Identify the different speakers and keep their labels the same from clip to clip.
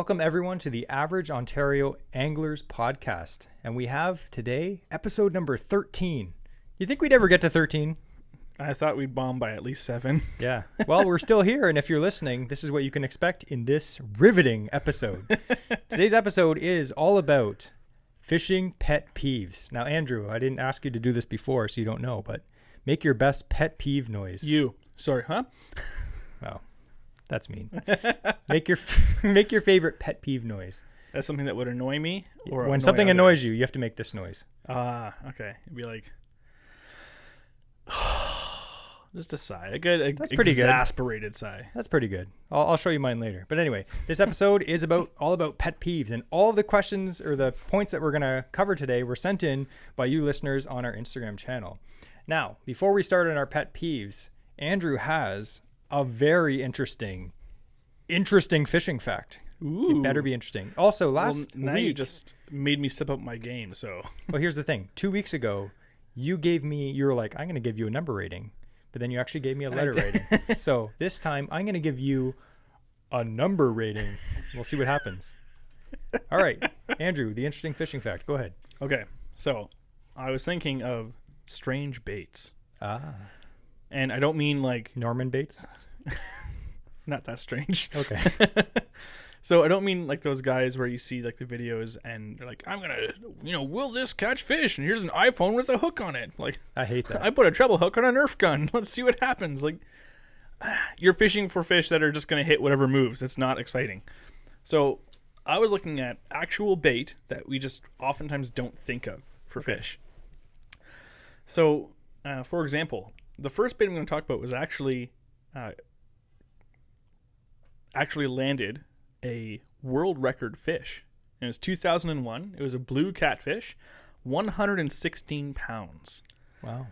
Speaker 1: Welcome everyone to the Average Ontario Anglers Podcast. And we have today episode number 13. You think we'd ever get to 13?
Speaker 2: I thought we'd bomb by at least 7.
Speaker 1: Yeah. Well, we're still here. And if you're listening, this is what you can expect in this riveting episode. Today's episode is all about fishing pet peeves. Now, Andrew, I didn't ask you to do this before, so you don't know, but make your best pet peeve noise.
Speaker 2: Sorry, huh?
Speaker 1: Wow. That's mean. Make your favorite pet peeve noise.
Speaker 2: That's something that would annoy me? Or
Speaker 1: when something annoys you, you have to make this noise.
Speaker 2: Okay. It'd be like... Just a sigh. A good,
Speaker 1: That's pretty
Speaker 2: exasperated sigh.
Speaker 1: That's pretty good. I'll show you mine later. But anyway, this episode is all about pet peeves. And all the questions or the points that we're going to cover today were sent in by you listeners on our Instagram channel. Now, before we start on our pet peeves, Andrew has a very interesting fishing fact.
Speaker 2: Ooh.
Speaker 1: It better be interesting. Also, last
Speaker 2: now
Speaker 1: week...
Speaker 2: you just made me step up my game, so...
Speaker 1: Well, here's the thing. 2 weeks ago, you were like, I'm going to give you a number rating. But then you actually gave me a letter rating. So this time, I'm going to give you a number rating. We'll see what happens. All right. Andrew, the interesting fishing fact. Go ahead.
Speaker 2: Okay. So I was thinking of strange baits. And I don't mean like...
Speaker 1: Norman Bates?
Speaker 2: Not that strange.
Speaker 1: Okay.
Speaker 2: So I don't mean like those guys where you see like the videos and they're like, I'm going to, will this catch fish? And here's an iPhone with a hook on it. Like,
Speaker 1: I hate that.
Speaker 2: I put a treble hook on a Nerf gun. Let's see what happens. Like, you're fishing for fish that are just going to hit whatever moves. It's not exciting. So I was looking at actual bait that we just oftentimes don't think of for fish. So, for example, the first bait I'm going to talk about was actually landed a world record fish. And it was 2001. It was a blue catfish, 116 pounds.
Speaker 1: Wow.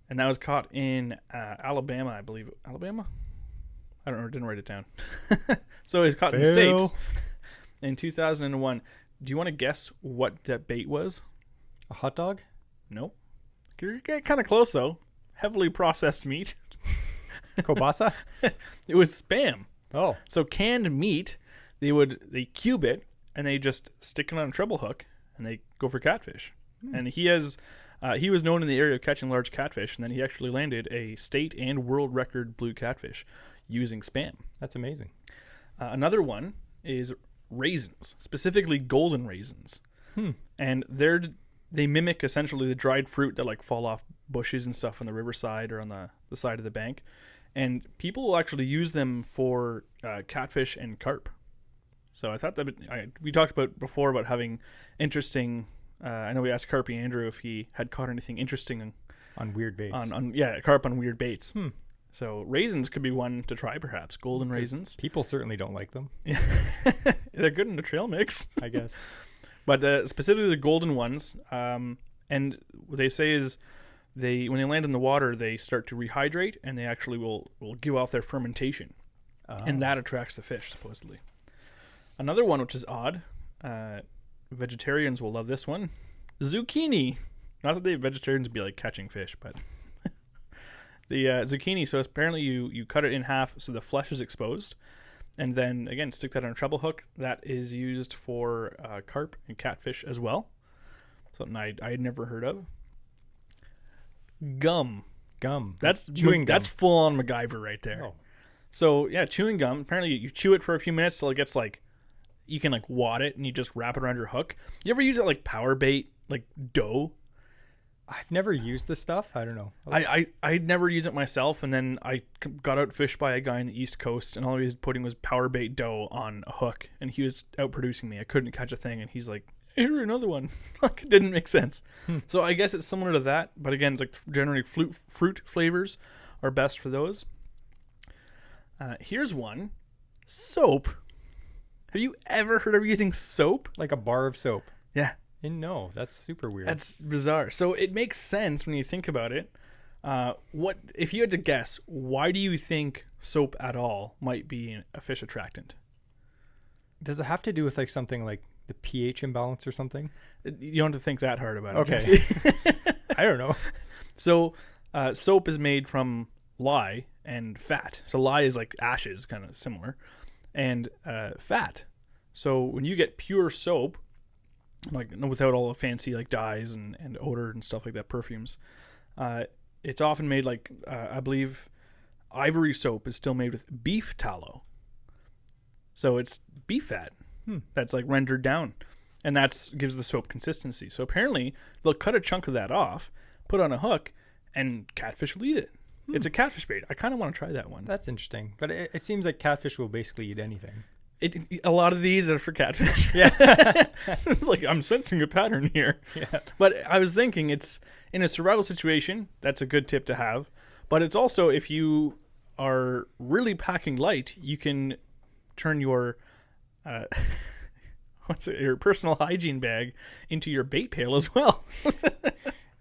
Speaker 2: And that was caught in Alabama, I believe. Alabama? I don't know. Didn't write it down. So it was caught in the States in 2001. Do you want to guess what that bait was?
Speaker 1: A hot dog?
Speaker 2: Nope. You're kind of close, though. Heavily processed meat.
Speaker 1: Kielbasa?
Speaker 2: It was Spam.
Speaker 1: Oh.
Speaker 2: So canned meat, they cube it and they just stick it on a treble hook and they go for catfish. And he was known in the area of catching large catfish, and then he actually landed a state and world record blue catfish using Spam.
Speaker 1: That's amazing.
Speaker 2: Another one is raisins, specifically golden raisins. And they mimic essentially the dried fruit that like fall off bushes and stuff on the riverside or on the side of the bank. And people will actually use them for catfish and carp. So I thought that we talked about before about having interesting. I know we asked Carpy Andrew if he had caught anything interesting
Speaker 1: on weird baits.
Speaker 2: Carp on weird baits. So raisins could be one to try, perhaps golden raisins.
Speaker 1: People certainly don't like them.
Speaker 2: They're good in the trail mix,
Speaker 1: I guess.
Speaker 2: But specifically the golden ones. And what they say is when they land in the water, they start to rehydrate, and they actually will give off their fermentation, and that attracts the fish supposedly. Another one, which is odd, vegetarians will love this one, zucchini. Not that they vegetarians would be like catching fish, but the zucchini. So apparently you cut it in half so the flesh is exposed, and then again stick that on a treble hook. That is used for carp and catfish as well. Something I had never heard of. Gum. That's chewing gum. That's full on MacGyver right there. Oh. So yeah, chewing gum. Apparently you chew it for a few minutes till it gets like, you can like wad it and you just wrap it around your hook. You ever use it like power bait, like dough?
Speaker 1: I've never used this stuff. I don't know.
Speaker 2: I'd never used it myself, and then I got outfished by a guy in the East Coast, and all he was putting was power bait dough on a hook, and he was outproducing me. I couldn't catch a thing, and he's like, here, another one. Like, it didn't make sense. So I guess it's similar to that, but again, it's like generally fruit flavors are best for those. Here's one. Soap. Have you ever heard of using soap?
Speaker 1: Like a bar of soap?
Speaker 2: Yeah.
Speaker 1: No, that's super weird.
Speaker 2: That's bizarre. So it makes sense when you think about it. What if you had to guess, why do you think soap at all might be a fish attractant?
Speaker 1: Does it have to do with like something like the pH imbalance or something?
Speaker 2: You don't have to think that hard about it.
Speaker 1: Okay. I don't know.
Speaker 2: So soap is made from lye and fat. So lye is like ashes, kind of similar, and fat. So when you get pure soap, like without all the fancy like dyes and odor and stuff like that, perfumes, it's often made like I believe Ivory soap is still made with beef tallow. So it's beef fat that's like rendered down, and that's gives the soap consistency. So apparently they'll cut a chunk of that off, put it on a hook, and catfish will eat it. It's a catfish bait. I kind of want to try that one.
Speaker 1: That's interesting. But it seems like catfish will basically eat anything.
Speaker 2: A lot of these are for catfish.
Speaker 1: Yeah.
Speaker 2: It's like I'm sensing a pattern here.
Speaker 1: Yeah.
Speaker 2: But I was thinking it's in a survival situation, that's a good tip to have. But it's also if you are really packing light, you can turn your your personal hygiene bag into your bait pail as well.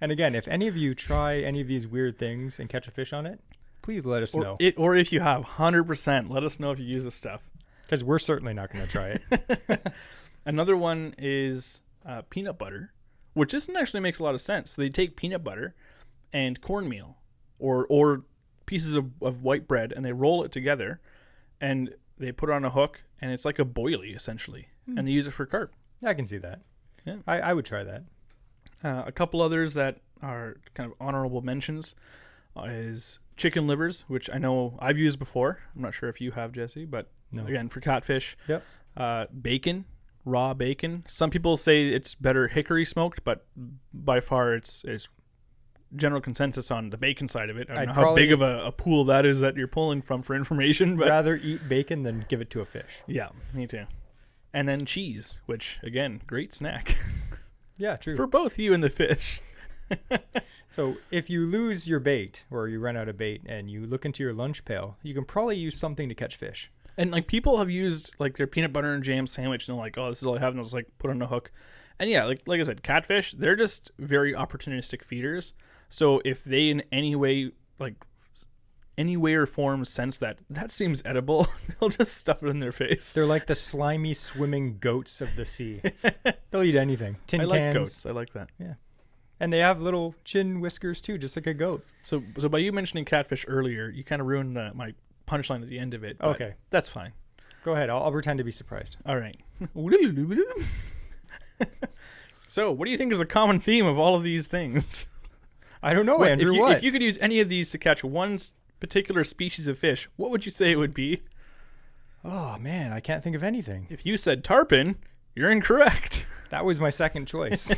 Speaker 1: And again, if any of you try any of these weird things and catch a fish on it, please let us know.
Speaker 2: Or if you have 100%, let us know if you use this stuff.
Speaker 1: Because we're certainly not going to try it.
Speaker 2: Another one is peanut butter, which this actually makes a lot of sense. So they take peanut butter and cornmeal or pieces of white bread, and they roll it together, and they put it on a hook, and it's like a boilie, essentially. And they use it for carp.
Speaker 1: Yeah, I can see that.
Speaker 2: Yeah.
Speaker 1: I would try that.
Speaker 2: A couple others that are kind of honorable mentions is chicken livers, which I know I've used before. I'm not sure if you have, Jesse, but
Speaker 1: No.
Speaker 2: again, for catfish.
Speaker 1: Yep.
Speaker 2: Bacon, raw bacon. Some people say it's better hickory smoked, but by far it's general consensus on the bacon side of it. I don't know how big of a pool that is that you're pulling from for information, but
Speaker 1: rather eat bacon than give it to a fish.
Speaker 2: yeah, me too. And then cheese, which again, great snack
Speaker 1: Yeah, true.
Speaker 2: for both you and the fish.
Speaker 1: So if you lose your bait or you run out of bait and you look into your lunch pail, you can probably use something to catch fish.
Speaker 2: And like people have used like their peanut butter and jam sandwich and they're like, oh, this is all I have, and they'll just like put on a hook. And yeah, like I said, catfish, they're just very opportunistic feeders. So if they in any way or form sense that seems edible, they'll just stuff it in their face.
Speaker 1: They're like the slimy swimming goats of the sea. They'll eat anything. Tin
Speaker 2: I like
Speaker 1: cans.
Speaker 2: goats. I like that.
Speaker 1: Yeah. And they have little chin whiskers too, just like a goat.
Speaker 2: So by you mentioning catfish earlier, you kind of ruined my punchline at the end of it. But
Speaker 1: Okay.
Speaker 2: that's fine.
Speaker 1: Go ahead. I'll pretend to be surprised.
Speaker 2: All right. So, what do you think is the common theme of all of these things?
Speaker 1: I don't know, Andrew.
Speaker 2: If you could use any of these to catch one particular species of fish, what would you say it would be?
Speaker 1: Oh, man. I can't think of anything.
Speaker 2: If you said tarpon, you're incorrect.
Speaker 1: That was my second choice.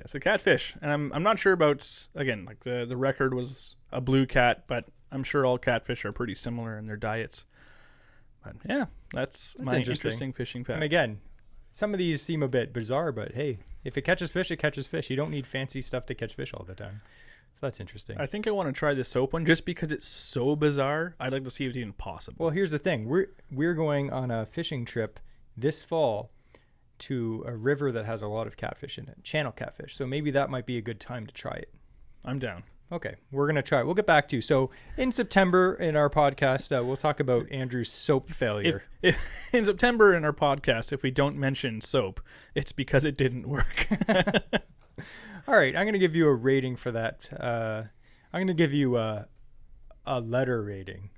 Speaker 2: So catfish. And I'm not sure about, again, like the record was a blue cat, but I'm sure all catfish are pretty similar in their diets. But yeah, that's my interesting fishing fact.
Speaker 1: And again, some of these seem a bit bizarre, but hey, if it catches fish, it catches fish. You don't need fancy stuff to catch fish all the time. So that's interesting.
Speaker 2: I think I want to try the soap one just because it's so bizarre. I'd like to see if it's even possible.
Speaker 1: Well, here's the thing. We're going on a fishing trip this fall to a river that has a lot of catfish in it, channel catfish. So maybe that might be a good time to try it.
Speaker 2: I'm down.
Speaker 1: Okay, we're going to try it. We'll get back to you. So in September in our podcast, we'll talk about Andrew's soap failure.
Speaker 2: If in September in our podcast, if we don't mention soap, it's because it didn't work.
Speaker 1: All right, I'm going to give you a rating for that. I'm going to give you a letter rating.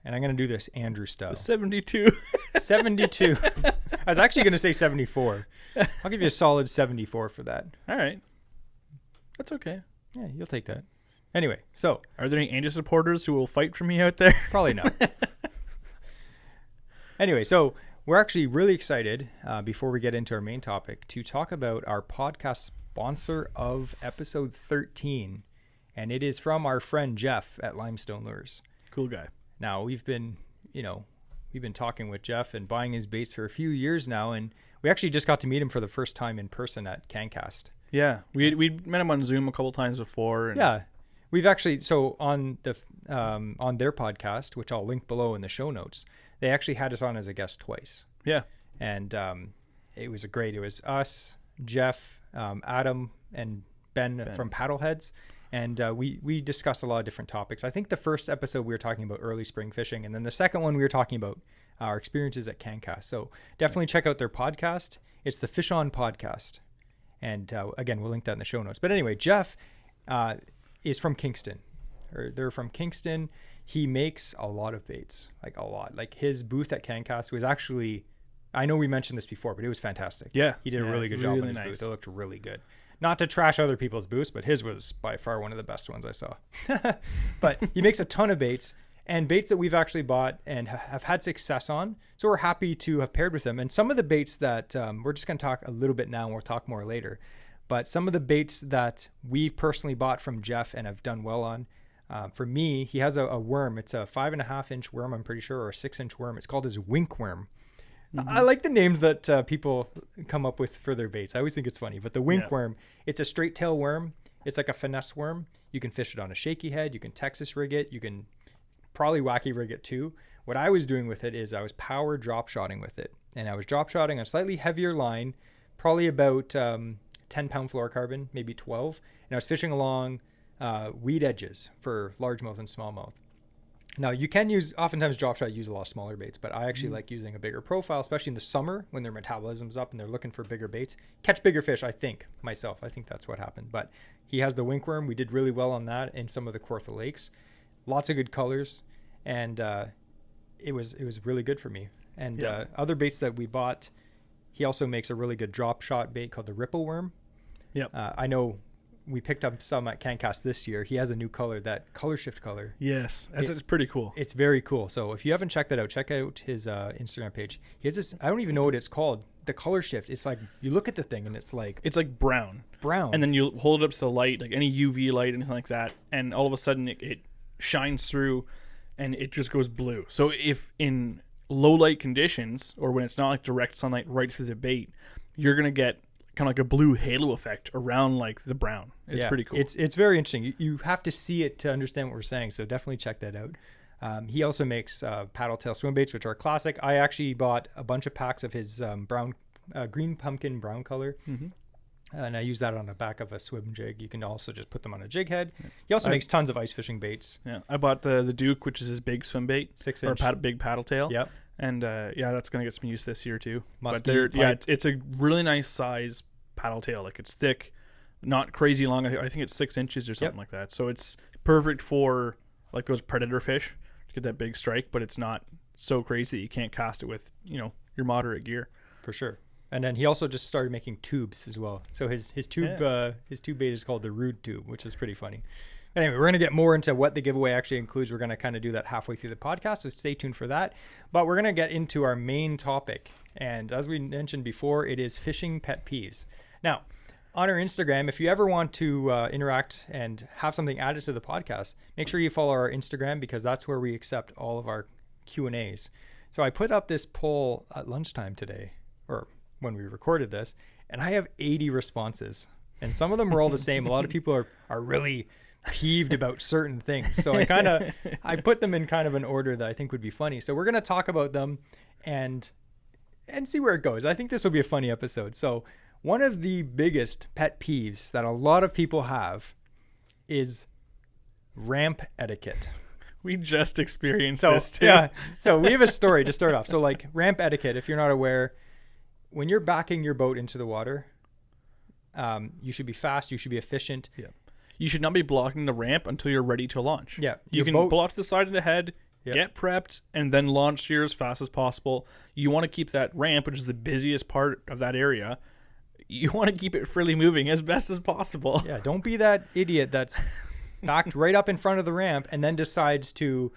Speaker 1: And I'm going to do this Andrew style.
Speaker 2: 72.
Speaker 1: 72. I was actually going to say 74. I'll give you a solid 74 for that.
Speaker 2: All right. That's okay.
Speaker 1: Yeah, you'll take that. Anyway, so.
Speaker 2: Are there any Angel supporters who will fight for me out there?
Speaker 1: Probably not. Anyway, so we're actually really excited, before we get into our main topic, to talk about our podcast sponsor of episode 13. And it is from our friend Jeff at Limestone Lures.
Speaker 2: Cool guy.
Speaker 1: Now, we've been talking with Jeff and buying his baits for a few years now, and we actually just got to meet him for the first time in person at CanCast.
Speaker 2: Yeah, we met him on Zoom a couple times before. And
Speaker 1: yeah, we've actually on their podcast, which I'll link below in the show notes. They actually had us on as a guest twice.
Speaker 2: Yeah,
Speaker 1: and it was It was us, Jeff, Adam, and Ben from Paddleheads. And we discussed a lot of different topics. I think the first episode we were talking about early spring fishing, and then the second one we were talking about our experiences at CanCast. So definitely check out their podcast. It's the Fish On Podcast. And again, we'll link that in the show notes. But anyway, Jeff is from Kingston. They're from Kingston. he makes a lot of baits, like a lot. Like his booth at CanCast was actually, I know we mentioned this before, but it was fantastic.
Speaker 2: Yeah.
Speaker 1: He did a really good job on his booth. It looked really good. Not to trash other people's booths, but his was by far one of the best ones I saw. But he makes a ton of baits, and baits that we've actually bought and have had success on. So we're happy to have paired with them. And some of the baits that we're just going to talk a little bit now, and we'll talk more later. But some of the baits that we personally bought from Jeff and have done well on, for me, he has a worm. It's a 5.5-inch worm, I'm pretty sure, or a 6-inch worm. It's called his wink worm. Mm-hmm. I like the names that people come up with for their baits. I always think it's funny. But the wink worm, it's a straight tail worm. It's like a finesse worm. You can fish it on a shaky head. You can Texas rig it. You can probably wacky rig it too. What I was doing with it is I was power drop shotting with it. And I was drop shotting a slightly heavier line, probably about 10-pound fluorocarbon, maybe 12. And I was fishing along weed edges for largemouth and smallmouth. Now you can oftentimes drop shot use a lot of smaller baits, but I actually like using a bigger profile, especially in the summer when their metabolism's up and they're looking for bigger baits. Catch bigger fish, I think that's what happened. But he has the wink worm. We did really well on that in some of the Kawartha Lakes. Lots of good colors, and it was really good for me. And other baits that we bought, he also makes a really good drop shot bait called the Ripple Worm.
Speaker 2: Yep.
Speaker 1: I know we picked up some at CanCast this year. He has a new color, that color shift color.
Speaker 2: Yes, it's pretty cool.
Speaker 1: It's very cool. So if you haven't checked that out, check out his Instagram page. He has this, I don't even know what it's called, the color shift. It's like you look at the thing and it's like
Speaker 2: brown. And then you hold it up to the light, like any UV light, anything like that, and all of a sudden it shines through and it just goes blue. So if in low light conditions, or when it's not like direct sunlight right through the bait, you're going to get kind of like a blue halo effect around like the brown. It's pretty cool.
Speaker 1: It's very interesting. You have to see it to understand what we're saying. So definitely check that out. He also makes paddle tail swim baits, which are classic. I actually bought a bunch of packs of his green pumpkin brown color. Mm-hmm. And I use that on the back of a swim jig. You can also just put them on a jig head. He also makes tons of ice fishing baits.
Speaker 2: Yeah, I bought the Duke, which is his big swim bait,
Speaker 1: 6-inch,
Speaker 2: or big paddle tail.
Speaker 1: Yep.
Speaker 2: And that's gonna get some use this year too.
Speaker 1: Musky,
Speaker 2: it's a really nice size paddle tail. Like it's thick, not crazy long. I think it's 6 inches or something like that. So it's perfect for like those predator fish to get that big strike, but it's not so crazy that you can't cast it with your moderate gear.
Speaker 1: For sure. And then he also just started making tubes as well. So his tube bait is called the Rude Tube, which is pretty funny. Anyway, we're going to get more into what the giveaway actually includes. We're going to kind of do that halfway through the podcast, so stay tuned for that. But we're going to get into our main topic. And as we mentioned before, it is fishing pet peeves. Now, on our Instagram, if you ever want to interact and have something added to the podcast, make sure you follow our Instagram, because that's where we accept all of our Q&As. So I put up this poll at lunchtime today, or when we recorded this, and I have 80 responses, and some of them are all the same. A lot of people are really peeved about certain things. So I put them in kind of an order that I think would be funny. So we're going to talk about them and see where it goes. I think this will be a funny episode. So one of the biggest pet peeves that a lot of people have is ramp etiquette.
Speaker 2: We just experienced this too.
Speaker 1: Yeah. So we have a story to start off. So like ramp etiquette, if you're not aware, when you're backing your boat into the water, you should be fast. You should be efficient.
Speaker 2: Yeah. You should not be blocking the ramp until you're ready to launch.
Speaker 1: Yeah.
Speaker 2: You can pull out to the side of the head, get prepped, and then launch here as fast as possible. You want to keep that ramp, which is the busiest part of that area, you want to keep it freely moving as best as possible.
Speaker 1: Yeah. Don't be that idiot that's backed right up in front of the ramp and then decides to,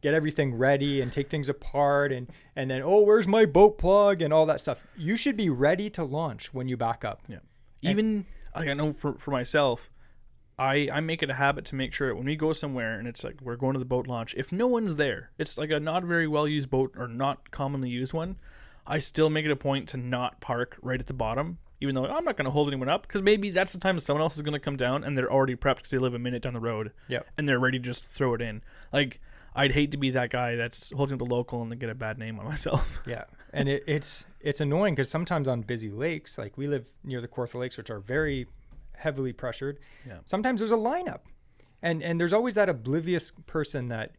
Speaker 1: get everything ready and take things apart and then, oh, where's my boat plug and all that stuff. You should be ready to launch when you back up.
Speaker 2: Yeah. Even, I know for myself, I make it a habit to make sure that when we go somewhere and it's like we're going to the boat launch, if no one's there, it's like a not very well used boat or not commonly used one, I still make it a point to not park right at the bottom, even though I'm not going to hold anyone up, because maybe that's the time someone else is going to come down and they're already prepped because they live a minute down the road and they're ready to just throw it in. Like, I'd hate to be that guy that's holding up the local and then get a bad name on myself.
Speaker 1: Yeah. And it's annoying because sometimes on busy lakes, like we live near the Kawartha Lakes, which are very heavily pressured. Yeah. Sometimes there's a lineup and there's always that oblivious person that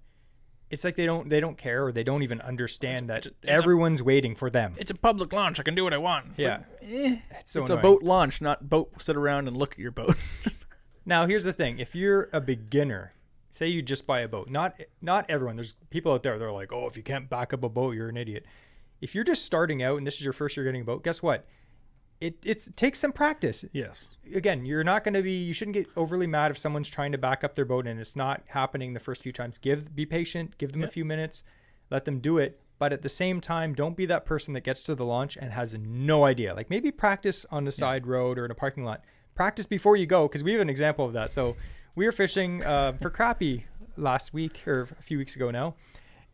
Speaker 1: it's like they don't care or they don't even understand that everyone's waiting for them.
Speaker 2: It's a public launch. I can do what I want. It's
Speaker 1: it's
Speaker 2: a boat launch, not boat sit around and look at your boat.
Speaker 1: Now, here's the thing. If you're a beginner say you just buy a boat. Not everyone. There's people out there, they're like, oh, if you can't back up a boat, you're an idiot. If you're just starting out and this is your first year getting a boat, guess what? It takes some practice.
Speaker 2: Yes.
Speaker 1: Again, you shouldn't get overly mad if someone's trying to back up their boat and it's not happening the first few times. Be patient, give them a few minutes, let them do it. But at the same time, don't be that person that gets to the launch and has no idea. Like maybe practice on the side road or in a parking lot. Practice before you go, because we have an example of that. So we were fishing for crappie last week or a few weeks ago now.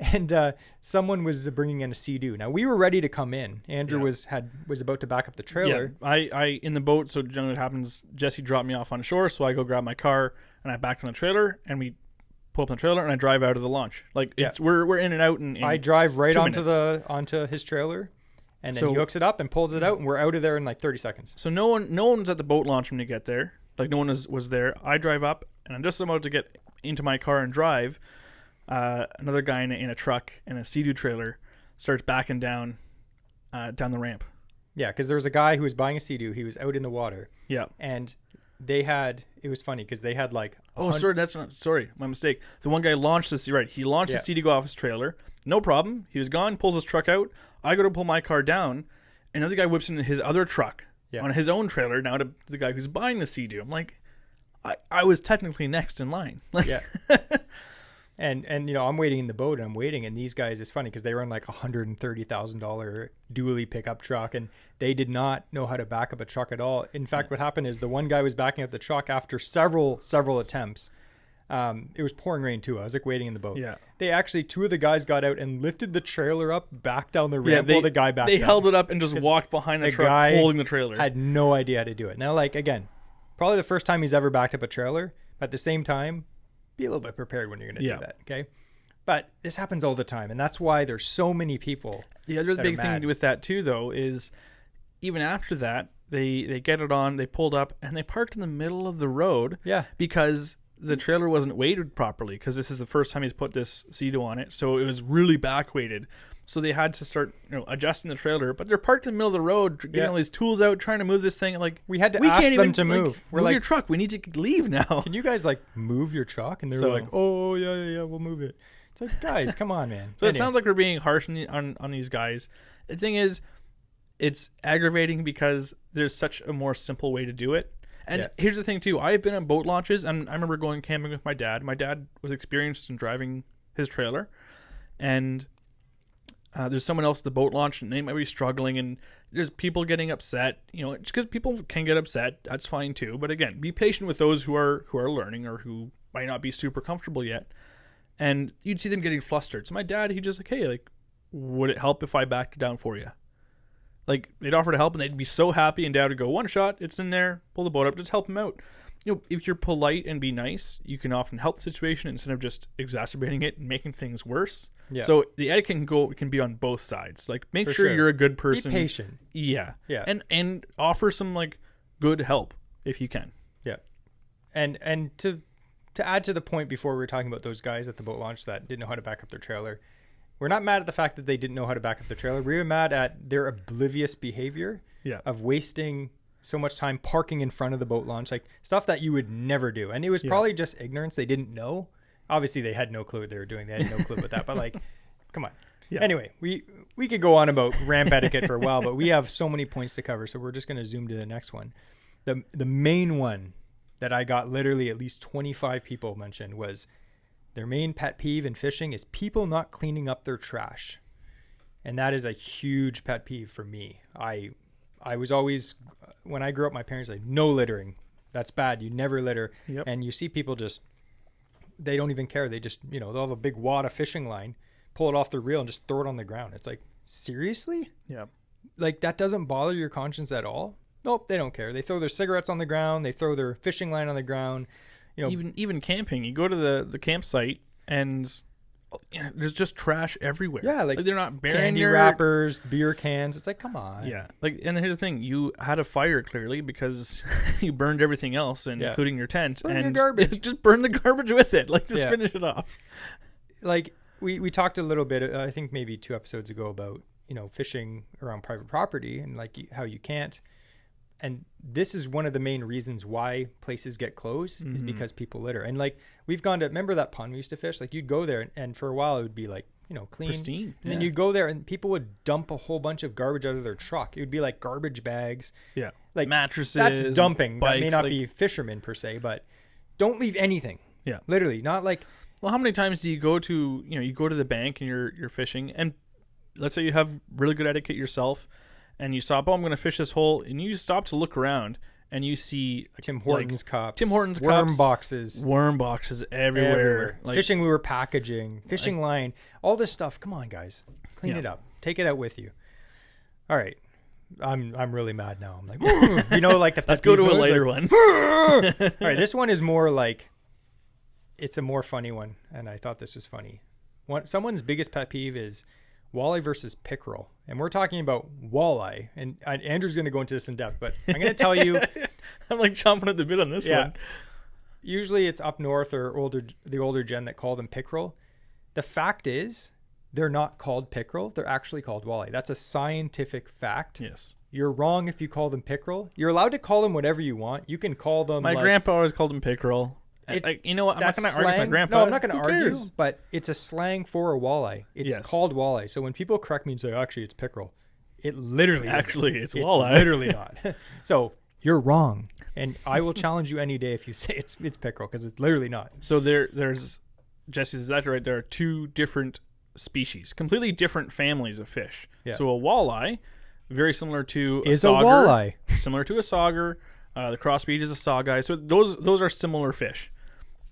Speaker 1: And someone was bringing in a Sea-Doo. Now we were ready to come in. Andrew was about to back up the trailer.
Speaker 2: Yeah, I in the boat. So generally, what happens? Jesse dropped me off on shore, so I go grab my car and I backed on the trailer, and we pull up on the trailer, and I drive out of the launch. Like we're in and out. And
Speaker 1: I drive right onto his trailer, and then he hooks it up and pulls it out, and we're out of there in like 30 seconds.
Speaker 2: So no one's at the boat launch when you get there. Like no one was there. I drive up, and I'm just about to get into my car and drive. Another guy in a truck in a Sea-Doo trailer starts backing down the ramp.
Speaker 1: Yeah, because there was a guy who was buying a Sea-Doo. He was out in the water.
Speaker 2: Yeah.
Speaker 1: And it was funny because they had like...
Speaker 2: Sorry, my mistake. The one guy launched this, right, he launched the Sea-Doo off his trailer. No problem. He was gone, pulls his truck out. I go to pull my car down. Another guy whips into his other truck on his own trailer now to the guy who's buying the Sea-Doo. I'm like, I was technically next in line.
Speaker 1: Yeah. And I'm waiting in the boat and and these guys, it's funny because they run like $130,000 dually pickup truck and they did not know how to back up a truck at all. In fact, what happened is the one guy was backing up the truck after several attempts. It was pouring rain too. I was like waiting in the boat. Yeah. They actually, two of the guys got out and lifted the trailer up back down the ramp while the guy backed
Speaker 2: They held it up and just walked behind the truck holding the trailer.
Speaker 1: Had no idea how to do it. Now, like, again, probably the first time he's ever backed up a trailer, but at the same time, be a little bit prepared when you're going to do that, okay? But this happens all the time, and that's why there's so many people.
Speaker 2: The other big thing with that too, though, is even after that, they get it on, they pulled up, and they parked in the middle of the road.
Speaker 1: Yeah.
Speaker 2: Because the trailer wasn't weighted properly, because this is the first time he's put this Sea-Doo on it, so it was really back weighted. So they had to start, adjusting the trailer, but they're parked in the middle of the road, getting all these tools out, trying to move this thing. Like
Speaker 1: we had to ask them to move.
Speaker 2: We're like, your truck. We need to leave now.
Speaker 1: Can you guys like move your truck? And they're like, oh yeah, we'll move it. It's like, guys, come on, man.
Speaker 2: So it sounds like we're being harsh on these guys. The thing is, it's aggravating because there's such a more simple way to do it. And here's the thing too. I've been on boat launches, and I remember going camping with my dad. My dad was experienced in driving his trailer, and there's someone else at the boat launch and they might be struggling, and there's people getting upset, just because people can get upset. That's fine too. But again, be patient with those who are learning or who might not be super comfortable yet. And you'd see them getting flustered. So my dad, he just like, hey, like, would it help if I backed it down for you? Like they'd offer to help and they'd be so happy, and dad would go, one shot, it's in there, pull the boat up, just help him out. If you're polite and be nice, you can often help the situation instead of just exacerbating it and making things worse. Yeah. So the etiquette can be on both sides. Like make sure you're a good person.
Speaker 1: Be patient.
Speaker 2: Yeah. Yeah. And offer some like good help if you can.
Speaker 1: Yeah. And to add to the point before, we were talking about those guys at the boat launch that didn't know how to back up their trailer. We're not mad at the fact that they didn't know how to back up their trailer. We were mad at their oblivious behavior of wasting so much time parking in front of the boat launch, like stuff that you would never do. And it was probably just ignorance. They didn't know. Obviously, they had no clue what they were doing. They had no clue about that. But like, come on. Yeah. Anyway, we could go on about ramp etiquette for a while, but we have so many points to cover. So we're just going to zoom to the next one. The main one that I got literally at least 25 people mentioned was their main pet peeve in fishing is people not cleaning up their trash. And that is a huge pet peeve for me. I was always, when I grew up, my parents like, no littering. That's bad. You never litter. Yep. And you see people just, they don't even care. They just, they'll have a big wad of fishing line, pull it off their reel and just throw it on the ground. It's like, seriously?
Speaker 2: Yeah.
Speaker 1: Like that doesn't bother your conscience at all? Nope, they don't care. They throw their cigarettes on the ground. They throw their fishing line on the ground.
Speaker 2: Even camping, you go to the campsite and there's just trash everywhere.
Speaker 1: Yeah, like
Speaker 2: they're not burying
Speaker 1: candy wrappers, beer cans. It's like, come on.
Speaker 2: Yeah, like, and here's the thing: you had a fire clearly because you burned everything else, including your tent,
Speaker 1: burn and garbage.
Speaker 2: Just burn the garbage with it. Like, just finish it off.
Speaker 1: Like we talked a little bit, I think maybe 2 episodes ago, about fishing around private property and like how you can't. And this is one of the main reasons why places get closed is because people litter. And like we've gone to, remember that pond we used to fish? Like you'd go there and for a while it would be like, you know, clean.
Speaker 2: Pristine.
Speaker 1: And then you'd go there and people would dump a whole bunch of garbage out of their truck. It would be like garbage bags.
Speaker 2: Yeah.
Speaker 1: Like
Speaker 2: mattresses.
Speaker 1: That's dumping.
Speaker 2: Bikes,
Speaker 1: that may not
Speaker 2: like,
Speaker 1: be fishermen per se, but don't leave anything.
Speaker 2: Yeah.
Speaker 1: Literally. Not like,
Speaker 2: well, how many times do you go to, you know, you go to the bank and you're fishing, and let's say you have really good etiquette yourself and you stop, oh, I'm going to fish this hole, and you stop to look around and you see
Speaker 1: Tim Hortons cups.
Speaker 2: Tim Hortons
Speaker 1: worm
Speaker 2: cups,
Speaker 1: worm
Speaker 2: boxes everywhere. Like,
Speaker 1: fishing lure packaging, fishing line, all this stuff. Come on, guys. Clean it up. Take it out with you. All right. I'm really mad now. I'm like, you know, like the
Speaker 2: let's go to a lighter one.
Speaker 1: All right, this one is more like, it's a more funny one, and I thought this was funny. Someone's biggest pet peeve is walleye versus pickerel, and we're talking about walleye. And Andrew's going to go into this in depth, but I'm going to tell you.
Speaker 2: I'm like chomping at the bit on this one.
Speaker 1: Usually it's up north or the older gen that call them pickerel. The fact is, they're not called pickerel. They're actually called walleye. That's a scientific fact.
Speaker 2: Yes.
Speaker 1: You're wrong if you call them pickerel. You're allowed to call them whatever you want. You can call them.
Speaker 2: My grandpa always called them pickerel. You know what? I'm not going to argue with my grandpa.
Speaker 1: No, I'm not going to argue,
Speaker 2: cares?
Speaker 1: but it's a slang for a walleye. It's called walleye. So when people correct me and say, actually, it's pickerel, it literally
Speaker 2: actually
Speaker 1: isn't.
Speaker 2: It's walleye.
Speaker 1: Literally not. So you're wrong. And I will challenge you any day if you say it's pickerel, because it's literally not.
Speaker 2: So there's, Jesse's exactly right. There are two different species, completely different families of fish.
Speaker 1: Yeah.
Speaker 2: So a walleye, very similar to
Speaker 1: is
Speaker 2: a sauger.
Speaker 1: A walleye.
Speaker 2: Similar to a sauger. The crossbreed is a sawguy. So those are similar fish.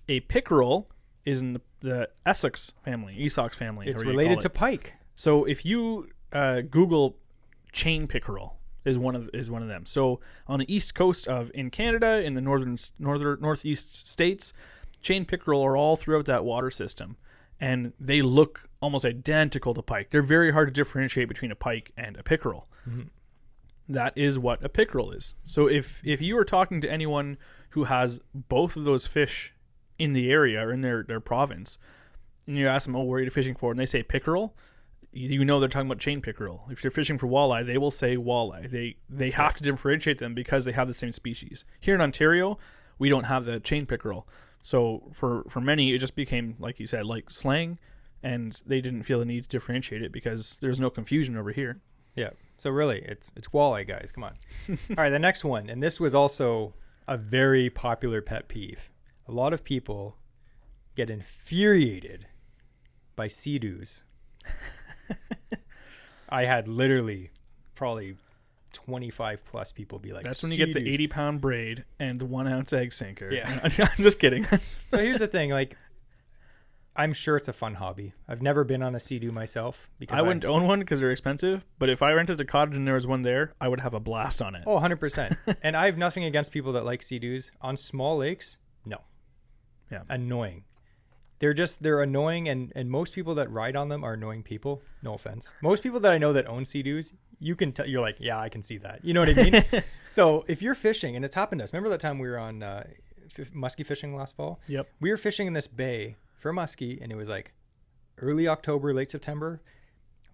Speaker 2: A pickerel is in the Essex family, Esox family.
Speaker 1: It's related to pike.
Speaker 2: So if you Google chain pickerel, is one of them. So on the east coast in Canada, in the northeast states, chain pickerel are all throughout that water system, and they look almost identical to pike. They're very hard to differentiate between a pike and a pickerel. Mm-hmm. That is what a pickerel is. So if you are talking to anyone who has both of those fish in the area or in their province, and you ask them, oh, where are you fishing for? And they say pickerel, you know they're talking about chain pickerel. If you're fishing for walleye, they will say walleye. They have to differentiate them because they have the same species. Here in Ontario, we don't have the chain pickerel. So for many, it just became, like you said, like slang, and they didn't feel the need to differentiate it because there's no confusion over here.
Speaker 1: Yeah. So really, it's walleye, guys. Come on. All right, the next one, and this was also a very popular pet peeve. A lot of people get infuriated by sea-doos. I had literally probably 25 plus people be like,
Speaker 2: that's when you get the 80-pound braid and the 1 ounce egg sinker.
Speaker 1: Yeah.
Speaker 2: I'm just kidding.
Speaker 1: So here's the thing, like, I'm sure it's a fun hobby. I've never been on a sea-doo myself. Because
Speaker 2: I wouldn't own one because they're expensive, but if I rented a cottage and there was one there, I would have a blast on it.
Speaker 1: Oh, 100%. And I have nothing against people that like sea-doos. On small lakes, no.
Speaker 2: Yeah.
Speaker 1: Annoying. They're annoying, and most people that ride on them are annoying people. No offense. Most people that I know that own sea-doos, you can tell, you're like, yeah, I can see that. You know what I mean? So if you're fishing, and it's happened to us. Remember that time we were on muskie fishing last fall?
Speaker 2: Yep.
Speaker 1: We were fishing in this bay for muskie, and it was like early October, late September.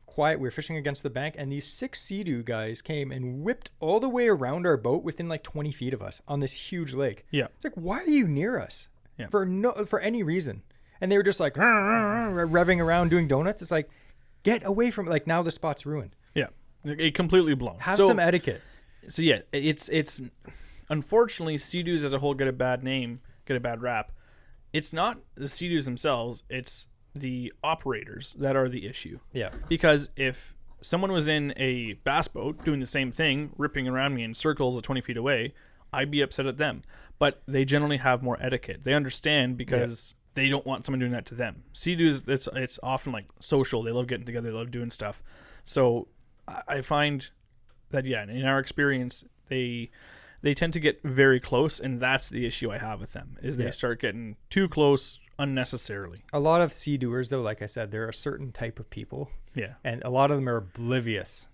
Speaker 1: Quiet. We were fishing against the bank, and these 6 sea-doo guys came and whipped all the way around our boat within like 20 feet of us on this huge lake.
Speaker 2: Yeah.
Speaker 1: It's like, why are you near us?
Speaker 2: Yeah.
Speaker 1: For any reason. And they were just like revving around doing donuts. It's like, get away from it. Like, now the spot's ruined.
Speaker 2: Yeah. It completely blown.
Speaker 1: Have some etiquette.
Speaker 2: So yeah, it's unfortunately, sea-doos as a whole get a bad name, get a bad rap. It's not the sea-doos themselves, it's the operators that are the issue.
Speaker 1: Yeah.
Speaker 2: Because if someone was in a bass boat doing the same thing, ripping around me in circles at 20 feet away, I'd be upset at them. But they generally have more etiquette. They understand because they don't want someone doing that to them. Sea-doos, it's often like social. They love getting together. They love doing stuff. So I find that, yeah, in our experience, they tend to get very close, and that's the issue I have with them, is they start getting too close unnecessarily.
Speaker 1: A lot of sea-doers, though, like I said, there are a certain type of people.
Speaker 2: Yeah.
Speaker 1: And a lot of them are oblivious.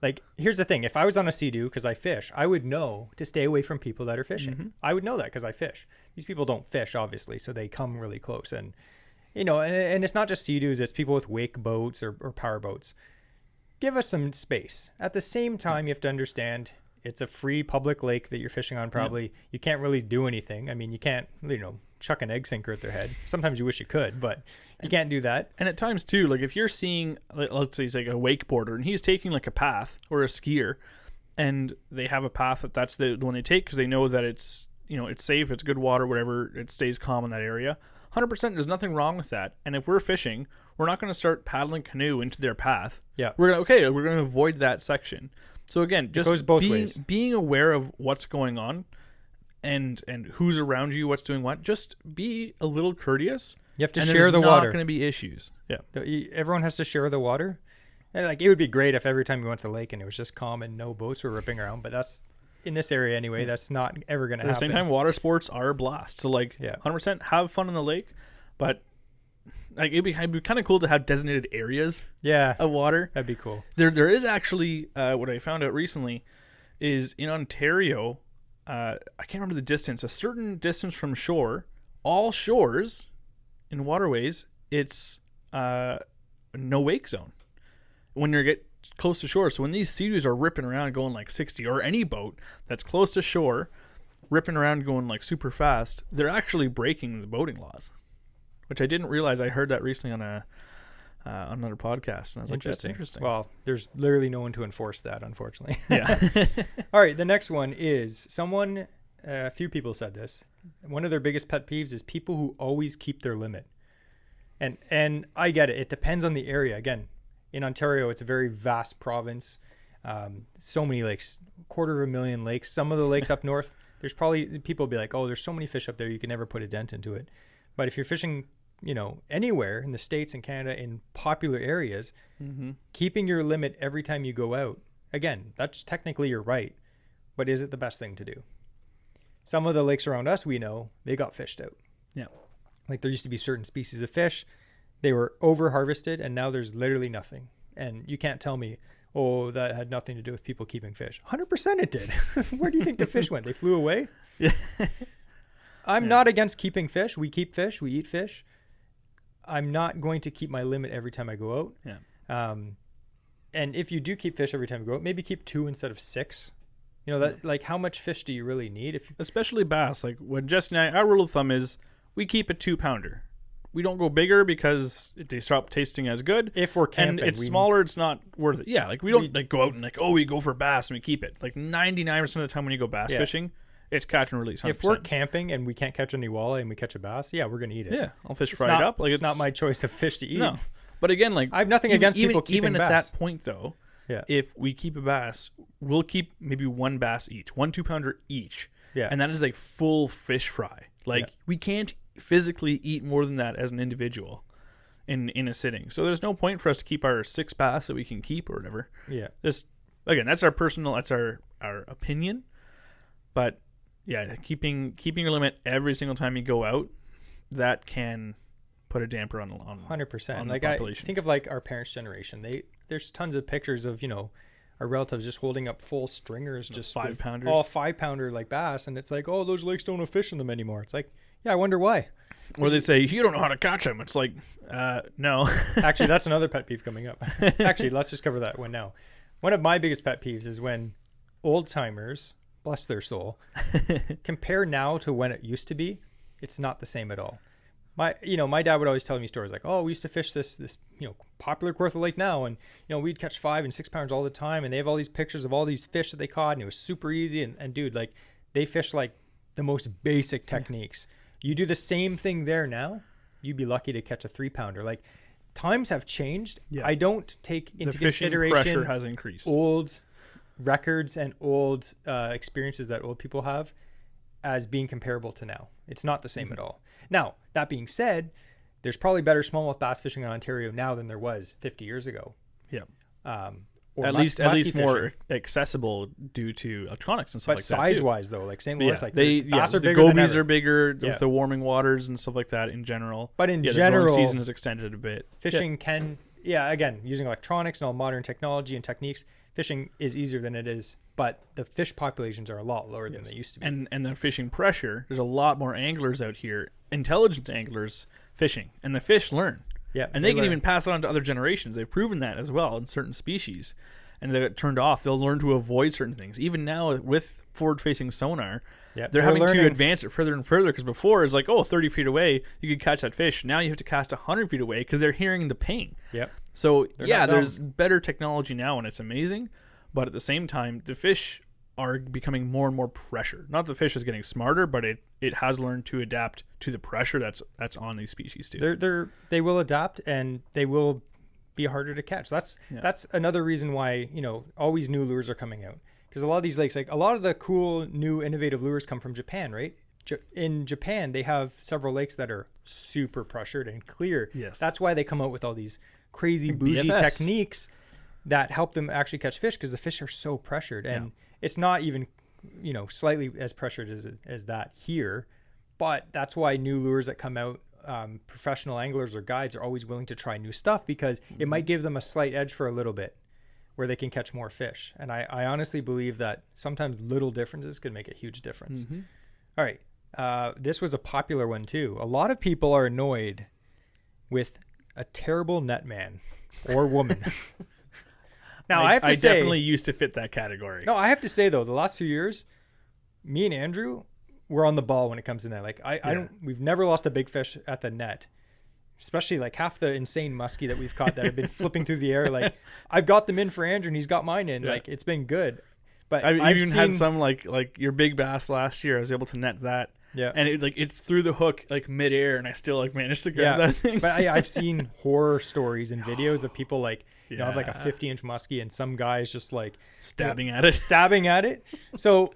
Speaker 1: Like, here's the thing. If I was on a sea-doo because I fish, I would know to stay away from people that are fishing. Mm-hmm. I would know that because I fish. These people don't fish, obviously, so they come really close. And, you know, and it's not just sea-doos. It's people with wake boats or power boats. Give us some space. At the same time, you have to understand It's a free public lake that you're fishing on. Probably you can't really do anything. I mean, you can't, chuck an egg sinker at their head. Sometimes you wish you could, but you can't do that.
Speaker 2: And at times too, like if you're seeing, let's say he's like a wakeboarder and he's taking like a path, or a skier, and they have a path that's the one they take because they know that it's, it's safe, it's good water, whatever, it stays calm in that area. 100%, there's nothing wrong with that. And if we're fishing, we're not going to start paddling canoe into their path.
Speaker 1: Yeah.
Speaker 2: We're going to avoid that section. So again, just
Speaker 1: goes both ways.
Speaker 2: Being aware of what's going on and who's around you, what's doing what, just be a little courteous.
Speaker 1: You have to
Speaker 2: and
Speaker 1: share the
Speaker 2: there's
Speaker 1: water.
Speaker 2: not going to be issues. Yeah.
Speaker 1: Everyone has to share the water. And like, it would be great if every time we went to the lake and it was just calm and no boats were ripping around, but that's in this area anyway. That's not ever going to happen.
Speaker 2: At the same time, water sports are a blast. So like 100% have fun in the lake, but like it'd be kind of cool to have designated areas of water.
Speaker 1: That'd be cool.
Speaker 2: There is actually what I found out recently is in Ontario, I can't remember the distance, a certain distance from shore, all shores in waterways, it's no wake zone when you get close to shore. So when these sea-doos are ripping around going like 60, or any boat that's close to shore ripping around going like super fast, they're actually breaking the boating laws, which I didn't realize. I heard that recently on another podcast, and I was like, that's interesting.
Speaker 1: Well, there's literally no one to enforce that, unfortunately.
Speaker 2: Yeah.
Speaker 1: All right, the next one is a few people said this. One of their biggest pet peeves is people who always keep their limit. And I get it. It depends on the area. Again, in Ontario, it's a very vast province. So many lakes, 250,000 lakes. Some of the lakes up north, there's probably, people will be like, oh, there's so many fish up there, you can never put a dent into it. But if you're fishing, anywhere in the States and Canada in popular areas, keeping your limit every time you go out, again, that's technically your right, but is it the best thing to do? Some of the lakes around us, we know, they got fished out.
Speaker 2: Yeah.
Speaker 1: Like there used to be certain species of fish, they were over harvested, and now there's literally nothing. And you can't tell me, oh, that had nothing to do with people keeping fish. 100% it did. Where do you think the fish went? They flew away?
Speaker 2: Yeah.
Speaker 1: I'm not against keeping fish. We keep fish. We eat fish. I'm not going to keep my limit every time I go out.
Speaker 2: Yeah.
Speaker 1: And if you do keep fish every time you go out, maybe keep 2 instead of 6. That like, how much fish do you really need?
Speaker 2: Especially bass. Like when Jesse and I, our rule of thumb is we keep a 2-pounder. We don't go bigger because they stop tasting as good.
Speaker 1: If we're camping,
Speaker 2: and it's smaller, it's not worth it. Yeah, like we don't like go out and like, oh, we go for bass and we keep it. Like 99% of the time when you go bass fishing, it's catch and release. 100%.
Speaker 1: If we're camping and we can't catch any walleye and we catch a bass, we're gonna eat it.
Speaker 2: Yeah, I'll fish fry it up. Like
Speaker 1: it's not my choice of fish to eat.
Speaker 2: No, but again, like
Speaker 1: I have nothing against people keeping
Speaker 2: even
Speaker 1: bass.
Speaker 2: at that point though.
Speaker 1: Yeah.
Speaker 2: If we keep a bass, we'll keep maybe 1 bass each, 1 2-pounder each.
Speaker 1: Yeah.
Speaker 2: And that is like full fish fry. Like we can't physically eat more than that as an individual in a sitting. So there's no point for us to keep our 6 bass that we can keep or whatever.
Speaker 1: Yeah.
Speaker 2: Just again, that's our personal, that's our opinion. But yeah, keeping your limit every single time you go out, that can put a damper on
Speaker 1: 100%.
Speaker 2: on
Speaker 1: Like
Speaker 2: the population.
Speaker 1: I think of like our parents' generation. There's tons of pictures of our relatives just holding up full stringers, just
Speaker 2: 5-pounders,
Speaker 1: all 5-pounder like bass, and it's like, oh, those lakes don't have fish in them anymore. It's like, yeah, I wonder why.
Speaker 2: Or they say you don't know how to catch them. It's like, no.
Speaker 1: Actually, that's another pet peeve coming up. Actually, let's just cover that one now. One of my biggest pet peeves is when old timers, bless their soul, compare now to when it used to be. It's not the same at all. My dad would always tell me stories like, oh, we used to fish this popular Kawartha Lake now, and we'd catch 5 and 6 pounders all the time, and they have all these pictures of all these fish that they caught, and it was super easy. And dude, like they fish like the most basic techniques. You do the same thing there now, you'd be lucky to catch a 3-pounder. Like times have changed.
Speaker 2: Yeah.
Speaker 1: I don't take into
Speaker 2: the fishing
Speaker 1: consideration
Speaker 2: pressure has increased.
Speaker 1: Old records and old experiences that old people have as being comparable to now. It's not the same at all. Now, that being said, there's probably better smallmouth bass fishing in Ontario now than there was 50 years ago.
Speaker 2: Yeah.
Speaker 1: Or
Speaker 2: at least more accessible due to electronics and stuff like that.
Speaker 1: But size-wise, though, like St. Lawrence, like
Speaker 2: the
Speaker 1: bass are
Speaker 2: the
Speaker 1: bigger than
Speaker 2: gobies
Speaker 1: ever.
Speaker 2: are bigger with the warming waters and stuff like that in general.
Speaker 1: But in
Speaker 2: the
Speaker 1: general,
Speaker 2: growing season is extended a bit.
Speaker 1: Fishing can, again, using electronics and all modern technology and techniques, fishing is easier than it is. But the fish populations are a lot lower than they used to be.
Speaker 2: And the fishing pressure, there's a lot more anglers out here, intelligent anglers fishing, and the fish learn.
Speaker 1: Yeah,
Speaker 2: and they can even pass it on to other generations. They've proven that as well in certain species. and they get turned off, they'll learn to avoid certain things. Even now with forward-facing sonar,
Speaker 1: Yep.
Speaker 2: they're having
Speaker 1: learning.
Speaker 2: to advance it further and further, because before it's like, 30 feet away, you could catch that fish. Now you have to cast 100 feet away because they're hearing the ping.
Speaker 1: Yep.
Speaker 2: So,
Speaker 1: They're
Speaker 2: yeah,
Speaker 1: not dumb.
Speaker 2: there's better technology now, and it's amazing. But at the same time, the fish are becoming more and more pressure. Not the fish is getting smarter, but it has learned to adapt to the pressure that's on these species too.
Speaker 1: They will adapt, and they will be harder to catch. That's another reason why, always new lures are coming out. Because a lot of these lakes, like a lot of the cool new innovative lures come from Japan, right? In Japan, they have several lakes that are super pressured and clear.
Speaker 2: Yes.
Speaker 1: That's why they come out with all these crazy bougie
Speaker 2: BFS.
Speaker 1: techniques that help them actually catch fish, because the fish are so pressured. And it's not even, slightly as pressured as that here. But that's why new lures that come out, professional anglers or guides are always willing to try new stuff, because it might give them a slight edge for a little bit, where they can catch more fish. And I honestly believe that sometimes little differences could make a huge difference.
Speaker 2: Mm-hmm.
Speaker 1: All right. This was a popular one too. A lot of people are annoyed with a terrible net man or woman. Now I have to
Speaker 2: I
Speaker 1: say,
Speaker 2: definitely used to fit that category.
Speaker 1: no, I have to say though, the last few years, me and Andrew, we're on the ball when it comes to net. Like we've never lost a big fish at the net. Especially like half the insane muskie that we've caught that have been flipping through the air. Like I've got them in for Andrew and he's got mine in.
Speaker 2: Yeah.
Speaker 1: Like it's been good. But
Speaker 2: I've even had some like your big bass last year. I was able to net that.
Speaker 1: Yeah.
Speaker 2: And it's through the hook like midair, and I still managed to grab that thing.
Speaker 1: But I've seen horror stories and videos of people like have like a
Speaker 2: Yeah.
Speaker 1: 50-inch muskie and some guys just like
Speaker 2: stabbing at it.
Speaker 1: stabbing at it. So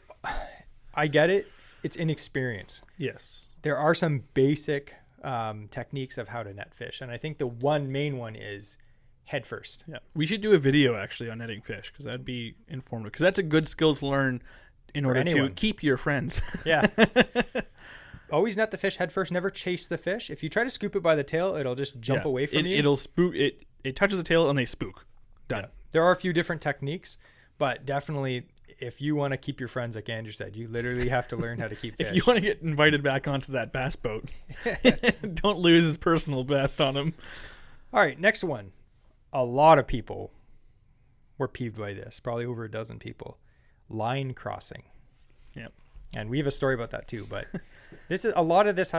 Speaker 1: I get it. It's inexperience.
Speaker 2: Yes.
Speaker 1: There are some basic techniques of how to net fish, and I think the one main one is head first.
Speaker 2: Yeah. We should do a video actually on netting fish, because that'd be informative. Because that's a good skill to learn in order to
Speaker 1: anyone.
Speaker 2: keep your friends.
Speaker 1: Yeah. Always net the fish head first. Never chase the fish. If you try to scoop it by the tail, it'll just jump away from you.
Speaker 2: It'll spook. It touches the tail and they spook. Done.
Speaker 1: Yeah. There are a few different techniques, but definitely if you want to keep your friends, like Andrew said, you literally have to learn how to keep fish.
Speaker 2: If you want to get invited back onto that bass boat, don't lose his personal best on him.
Speaker 1: All right, next one. A lot of people were peeved by this, probably over a dozen people. Line crossing.
Speaker 2: Yep.
Speaker 1: And we have a story about that too, but a lot of this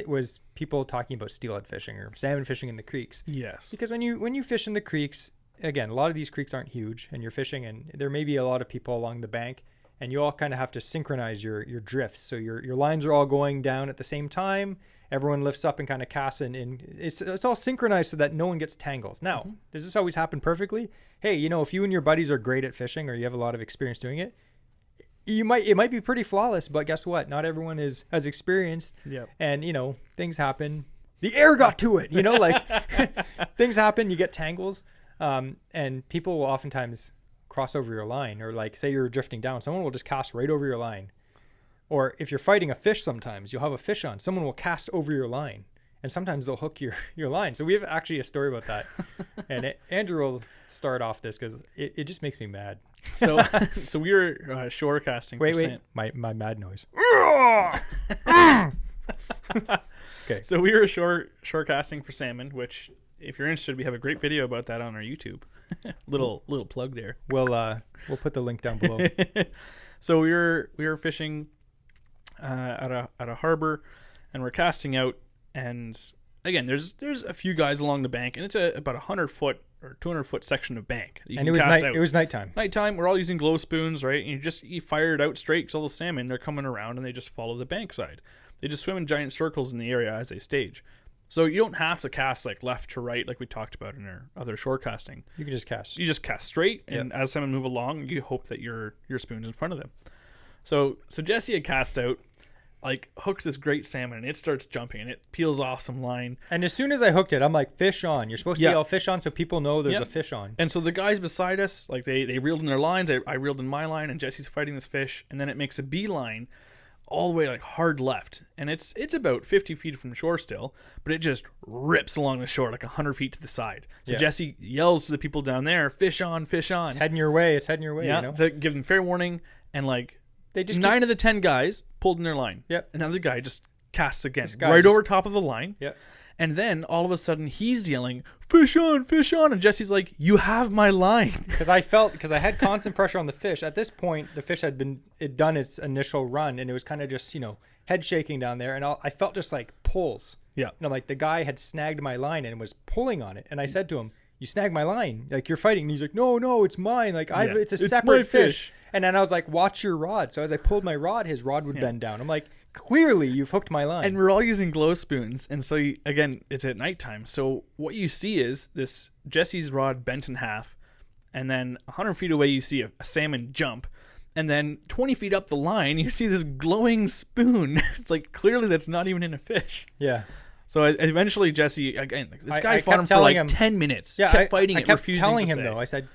Speaker 1: was people talking about steelhead fishing or salmon fishing in the creeks.
Speaker 2: Yes.
Speaker 1: Because when you fish in the creeks, again, a lot of these creeks aren't huge, and you're fishing, and there may be a lot of people along the bank, and you all kind of have to synchronize your drifts. So your lines are all going down at the same time. Everyone lifts up and kind of casts, and it's all synchronized so that no one gets tangles. Now, does this always happen perfectly? Hey, if you and your buddies are great at fishing, or you have a lot of experience doing it, it might be pretty flawless. But guess what? Not everyone is as experienced.
Speaker 2: Yep.
Speaker 1: And things happen. The air got to it. Like things happen. You get tangles. And people will oftentimes cross over your line, or like say you're drifting down, someone will just cast right over your line. Or if you're fighting a fish, sometimes you'll have a fish on, someone will cast over your line, and sometimes they'll hook your line. So we have actually a story about that. And Andrew will start off this because it just makes me mad.
Speaker 2: So we were shore casting.
Speaker 1: Wait, my mad noise. Okay.
Speaker 2: So we were shore casting for salmon, which, if you're interested, we have a great video about that on our YouTube. little plug there.
Speaker 1: We'll put the link down below.
Speaker 2: So we were fishing at a harbor, and we're casting out, and again, there's a few guys along the bank, and it's about 100-foot or 200-foot section of bank.
Speaker 1: And it was nighttime.
Speaker 2: Nighttime, we're all using glow spoons, right? And you fire it out straight, because all the salmon, they're coming around, and they just follow the bank side. They just swim in giant circles in the area as they stage. So you don't have to cast like left to right like we talked about in our other shore casting.
Speaker 1: You can just cast.
Speaker 2: You just cast straight, and as salmon move along, you hope that your spoon's in front of them. So Jesse had cast out, like hooks this great salmon, and it starts jumping, and it peels off some line.
Speaker 1: And as soon as I hooked it, I'm like, fish on. You're supposed to yell fish on so people know there's a fish on.
Speaker 2: And so the guys beside us, like they reeled in their lines. I reeled in my line, and Jesse's fighting this fish, and then it makes a beeline all the way like hard left, and it's about 50 feet from shore still, but it just rips along the shore like 100 feet to the side. So Jesse yells to the people down there, fish on, fish on.
Speaker 1: It's heading your way.
Speaker 2: Yeah, to give them fair warning, and like
Speaker 1: they just
Speaker 2: 9 of the 10 guys pulled in their line.
Speaker 1: Yep.
Speaker 2: Another guy just casts again,
Speaker 1: guy
Speaker 2: right
Speaker 1: just-
Speaker 2: over top of the line.
Speaker 1: Yeah.
Speaker 2: And then all of a sudden he's yelling, fish on, and Jesse's like, you have my line.
Speaker 1: Because I had constant pressure on the fish. At this point, the fish had done its initial run, and it was kind of just, head shaking down there. And I felt just like pulls.
Speaker 2: Yeah.
Speaker 1: And I'm like, the guy had snagged my line and was pulling on it. And I said to him, you snagged my line. Like, you're fighting. And he's like, no, it's mine. Like, it's a separate
Speaker 2: my
Speaker 1: fish. And then I was like, watch your rod. So as I pulled my rod, his rod would bend down. I'm like, clearly you've hooked my line.
Speaker 2: And we're all using glow spoons. And so, again, it's at nighttime. So what you see is this Jesse's rod bent in half. And then 100 feet away, you see a salmon jump. And then 20 feet up the line, you see this glowing spoon. It's like, clearly that's not even in a fish.
Speaker 1: Yeah.
Speaker 2: So eventually Jesse, again, this guy
Speaker 1: I
Speaker 2: fought him
Speaker 1: kept
Speaker 2: for like
Speaker 1: telling him-
Speaker 2: 10 minutes.
Speaker 1: Yeah,
Speaker 2: kept fighting
Speaker 1: I
Speaker 2: it,
Speaker 1: kept
Speaker 2: refusing
Speaker 1: telling
Speaker 2: to
Speaker 1: him
Speaker 2: say.
Speaker 1: though. I said,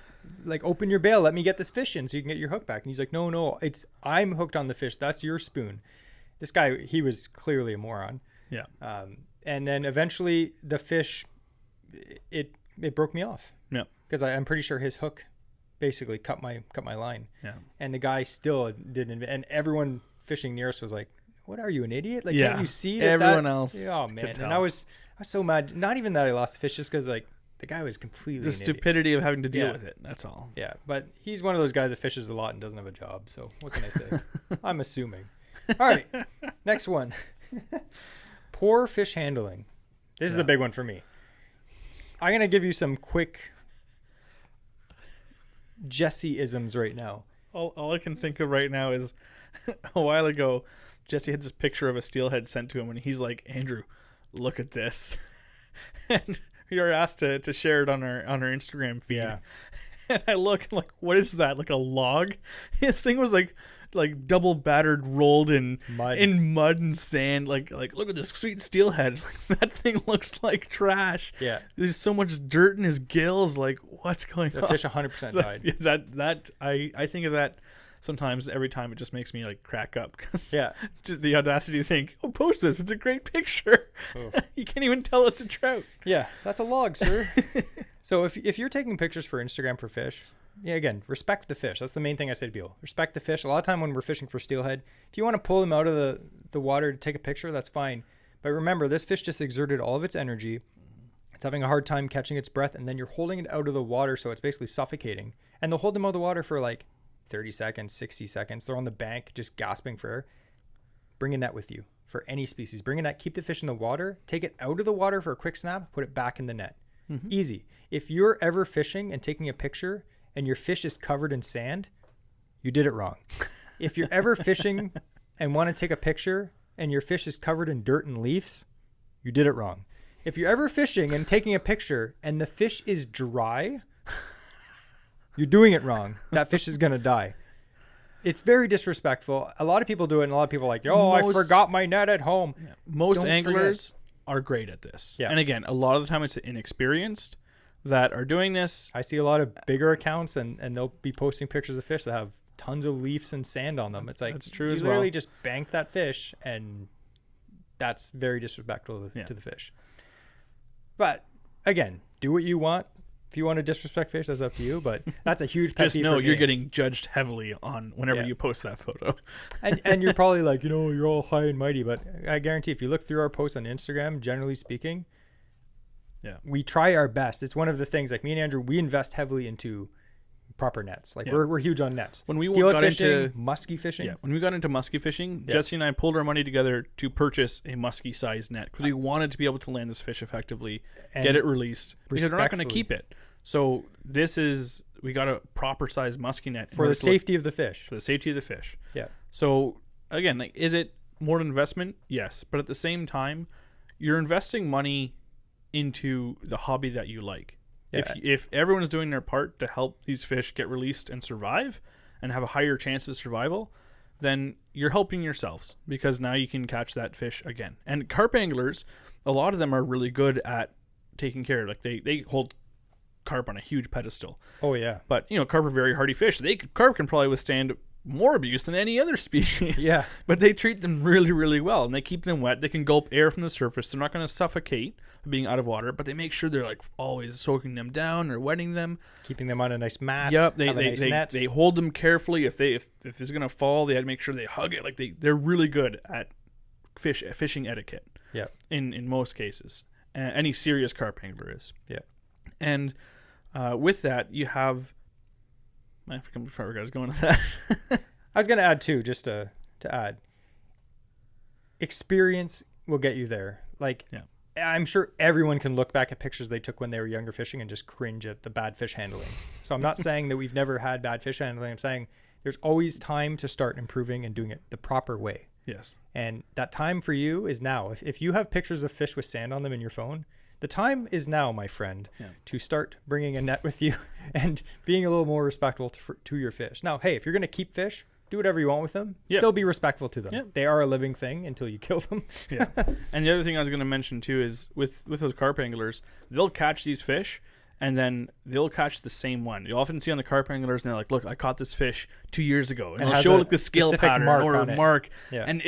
Speaker 1: like, open your bail, let me get this fish in so you can get your hook back. And he's like, no, I'm hooked on the fish. That's your spoon. This guy, he was clearly a moron.
Speaker 2: Yeah.
Speaker 1: And then eventually the fish, it broke me off
Speaker 2: Yeah.
Speaker 1: because I'm pretty sure his hook basically cut my line.
Speaker 2: Yeah.
Speaker 1: And the guy still didn't. And everyone fishing near us was like, "What are you, an idiot? Like,
Speaker 2: Yeah.
Speaker 1: can't you see
Speaker 2: Everyone else
Speaker 1: Oh
Speaker 2: could
Speaker 1: man!
Speaker 2: tell.
Speaker 1: And I was so mad. Not even that I lost the fish, just because like the guy was completely
Speaker 2: The
Speaker 1: an idiot.
Speaker 2: stupidity of having to deal
Speaker 1: Yeah.
Speaker 2: with it. That's all.
Speaker 1: Yeah, but he's one of those guys that fishes a lot and doesn't have a job. So what can I say? I'm assuming. All right, next one. Poor fish handling. This is a big one for me. I'm gonna give you some quick Jesse-isms right now.
Speaker 2: All I can think of right now is a while ago, Jesse had this picture of a steelhead sent to him, and he's like, Andrew, look at this. And we were asked to share it on our Instagram feed.
Speaker 1: Yeah.
Speaker 2: And I look, I'm like, what is that? Like a log? His thing was like double battered, rolled in
Speaker 1: Mud.
Speaker 2: mud and sand. Like look at this sweet steelhead. Like, that thing looks like trash.
Speaker 1: Yeah.
Speaker 2: There's so much dirt in his gills. Like, what's going
Speaker 1: The
Speaker 2: on?
Speaker 1: fish 100%
Speaker 2: So,
Speaker 1: died.
Speaker 2: yeah, that I think of that sometimes. Every time it just makes me like crack up because
Speaker 1: Yeah.
Speaker 2: the audacity to think, oh, post this, it's a great picture.
Speaker 1: Oh.
Speaker 2: You can't even tell it's a trout.
Speaker 1: Yeah, that's a log, sir. So if you're taking pictures for Instagram for fish, yeah, again, respect the fish. That's the main thing I say to people. Respect the fish. A lot of time when we're fishing for steelhead, if you want to pull them out of the water to take a picture, that's fine. But remember, this fish just exerted all of its energy. It's having a hard time catching its breath, and then you're holding it out of the water, so it's basically suffocating. And they'll hold them out of the water for like 30 seconds, 60 seconds. They're on the bank just gasping for air. Bring a net with you for any species. Bring a net, keep the fish in the water, take it out of the water for a quick snap, put it back in the net. Easy. If you're ever fishing and taking a picture and your fish is covered in sand, you did it wrong. If you're ever fishing and want to take a picture and your fish is covered in dirt and leaves, you did it wrong. If you're ever fishing and taking a picture and the fish is dry, you're doing it wrong. That fish is going to die. It's very disrespectful. A lot of people do it, and a lot of people are like, oh, I forgot my net at home.
Speaker 2: Most
Speaker 1: Don't
Speaker 2: anglers are great at this.
Speaker 1: Yeah.
Speaker 2: And again, a lot of the time it's the inexperienced that are doing this.
Speaker 1: I see a lot of bigger accounts, and they'll be posting pictures of fish that have tons of leaves and sand on them. It's like,
Speaker 2: That's true
Speaker 1: you
Speaker 2: as well.
Speaker 1: literally just bank that fish, and that's very disrespectful
Speaker 2: Yeah.
Speaker 1: to the fish. But again, do what you want. If you want to disrespect fish, that's up to you. But that's a huge pet
Speaker 2: Just
Speaker 1: peeve
Speaker 2: know
Speaker 1: for
Speaker 2: you're
Speaker 1: me.
Speaker 2: getting judged heavily on whenever
Speaker 1: Yeah.
Speaker 2: you post that photo.
Speaker 1: and you're probably like, you're all high and mighty, but I guarantee if you look through our posts on Instagram, generally speaking,
Speaker 2: Yeah.
Speaker 1: we try our best. It's one of the things, like me and Andrew, we invest heavily into proper nets. Like
Speaker 2: Yeah.
Speaker 1: we're huge on nets.
Speaker 2: When we
Speaker 1: Steelhead
Speaker 2: got
Speaker 1: fishing,
Speaker 2: into-
Speaker 1: muskie fishing.
Speaker 2: Yeah, when we got into muskie fishing,
Speaker 1: Yeah.
Speaker 2: Jesse and I pulled our money together to purchase a muskie-sized net because we wanted to be able to land this fish effectively,
Speaker 1: And
Speaker 2: get it released, because we're not going to
Speaker 1: respectfully.
Speaker 2: keep it. So we got a proper-sized muskie net in
Speaker 1: for
Speaker 2: order
Speaker 1: the
Speaker 2: to look-
Speaker 1: safety of the fish.
Speaker 2: for the safety of the fish.
Speaker 1: Yeah.
Speaker 2: So again, like, is it more an investment? Yes, but at the same time, you're investing money into the hobby that you like.
Speaker 1: Yeah.
Speaker 2: If everyone's doing their part to help these fish get released and survive and have a higher chance of survival, then you're helping yourselves because now you can catch that fish again. And carp anglers, a lot of them are really good at taking care. Like they hold carp on a huge pedestal.
Speaker 1: Oh yeah.
Speaker 2: But carp are very hardy fish. Carp can probably withstand more abuse than any other species.
Speaker 1: Yeah.
Speaker 2: But they treat them really, really well, and they keep them wet. They can gulp air from the surface. They're not going to suffocate being out of water, but they make sure they're like always soaking them down or wetting them.
Speaker 1: Keeping them on a nice mat.
Speaker 2: Yep.
Speaker 1: have a nice net.
Speaker 2: They hold them carefully. If it's going to fall, they had to make sure they hug it. Like they're really good at fishing etiquette.
Speaker 1: Yeah.
Speaker 2: In most cases, any serious carp angler is.
Speaker 1: Yeah.
Speaker 2: And with that, you have. I forgot where I was going with that.
Speaker 1: I was going to add too, just to add. Experience will get you there. Like,
Speaker 2: yeah.
Speaker 1: I'm sure everyone can look back at pictures they took when they were younger fishing and just cringe at the bad fish handling. So I'm not saying that we've never had bad fish handling. I'm saying there's always time to start improving and doing it the proper way.
Speaker 2: Yes.
Speaker 1: And that time for you is now. If you have pictures of fish with sand on them in your phone, the time is now, my friend, to start bringing a net with you and being a little more respectful to your fish. Now, hey, if you're going to keep fish, do whatever you want with them.
Speaker 2: Yep.
Speaker 1: Still be respectful to them.
Speaker 2: Yep.
Speaker 1: They are a living thing until you kill them.
Speaker 2: Yeah. And the other thing I was going to mention too is with those carp anglers, they'll catch these fish and then they'll catch the same one. You'll often see on the carp anglers and they're like, look, I caught this fish 2 years ago. And they'll show like the scale pattern or a mark.
Speaker 1: Yeah.
Speaker 2: And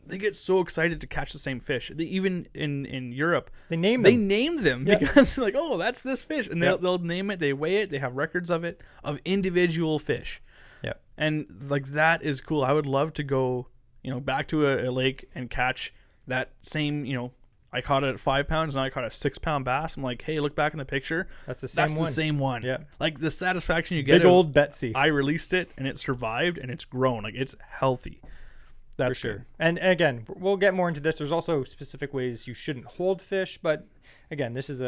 Speaker 2: they get so excited to catch the same fish. Even in Europe,
Speaker 1: they named
Speaker 2: them because like, oh, that's this fish. And they'll name it, they weigh it, they have records of it, of individual fish.
Speaker 1: Yeah.
Speaker 2: And like that is cool. I would love to go, back to a lake and catch that same, I caught it at 5 pounds and I caught a 6 pound bass. I'm like, hey, look back in the picture.
Speaker 1: That's the same one.
Speaker 2: Yeah. Like the satisfaction you get.
Speaker 1: Big old Betsy.
Speaker 2: I released it and it survived and it's grown. Like it's healthy. That's
Speaker 1: for sure.
Speaker 2: Good.
Speaker 1: And again, we'll get more into this. There's also specific ways you shouldn't hold fish, but again, this is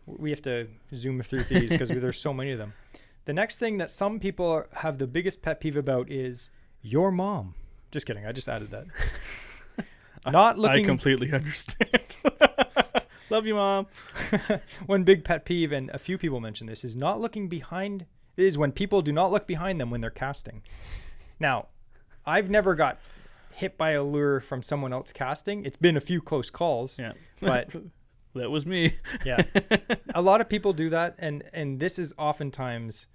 Speaker 1: we have to zoom through these because there's so many of them. The next thing that some people have the biggest pet peeve about is your mom. Just kidding. I just added that. Not looking.
Speaker 2: I completely understand. Love you, Mom.
Speaker 1: One big pet peeve, and a few people mention this, is not looking behind. Is when people do not look behind them when they're casting. Now, I've never got hit by a lure from someone else casting. It's been a few close calls.
Speaker 2: Yeah.
Speaker 1: But
Speaker 2: that was me.
Speaker 1: Yeah. A lot of people do that, and this is oftentimes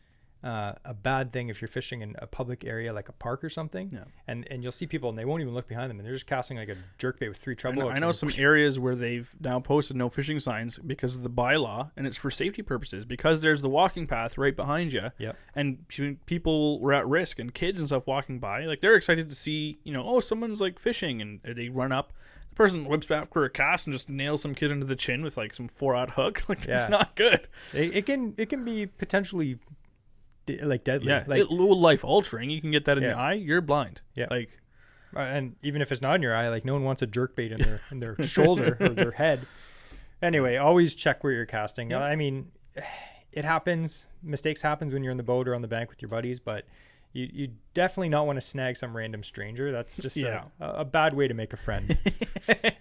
Speaker 1: a bad thing if you're fishing in a public area like a park or something.
Speaker 2: Yeah.
Speaker 1: And you'll see people and they won't even look behind them and they're just casting like a jerkbait with 3 treble hooks.
Speaker 2: I know some areas where they've now posted no fishing signs because of the bylaw, and it's for safety purposes because there's the walking path right behind you.
Speaker 1: Yeah.
Speaker 2: And people were at risk, and kids and stuff walking by, like they're excited to see, oh, someone's like fishing, and they run up. The person whips back for a cast and just nails some kid into the chin with like some 4-aught hook. Like it's not good.
Speaker 1: It can be potentially like deadly.
Speaker 2: Yeah,
Speaker 1: like
Speaker 2: life altering. You can get that in your eye. You're blind.
Speaker 1: Yeah,
Speaker 2: like,
Speaker 1: and even if it's not in your eye, like no one wants a jerkbait in their shoulder or their head. Anyway, always check where you're casting.
Speaker 2: Yeah.
Speaker 1: I mean, it happens. Mistakes happens when you're in the boat or on the bank with your buddies, but you definitely not want to snag some random stranger. That's just a bad way to make a friend.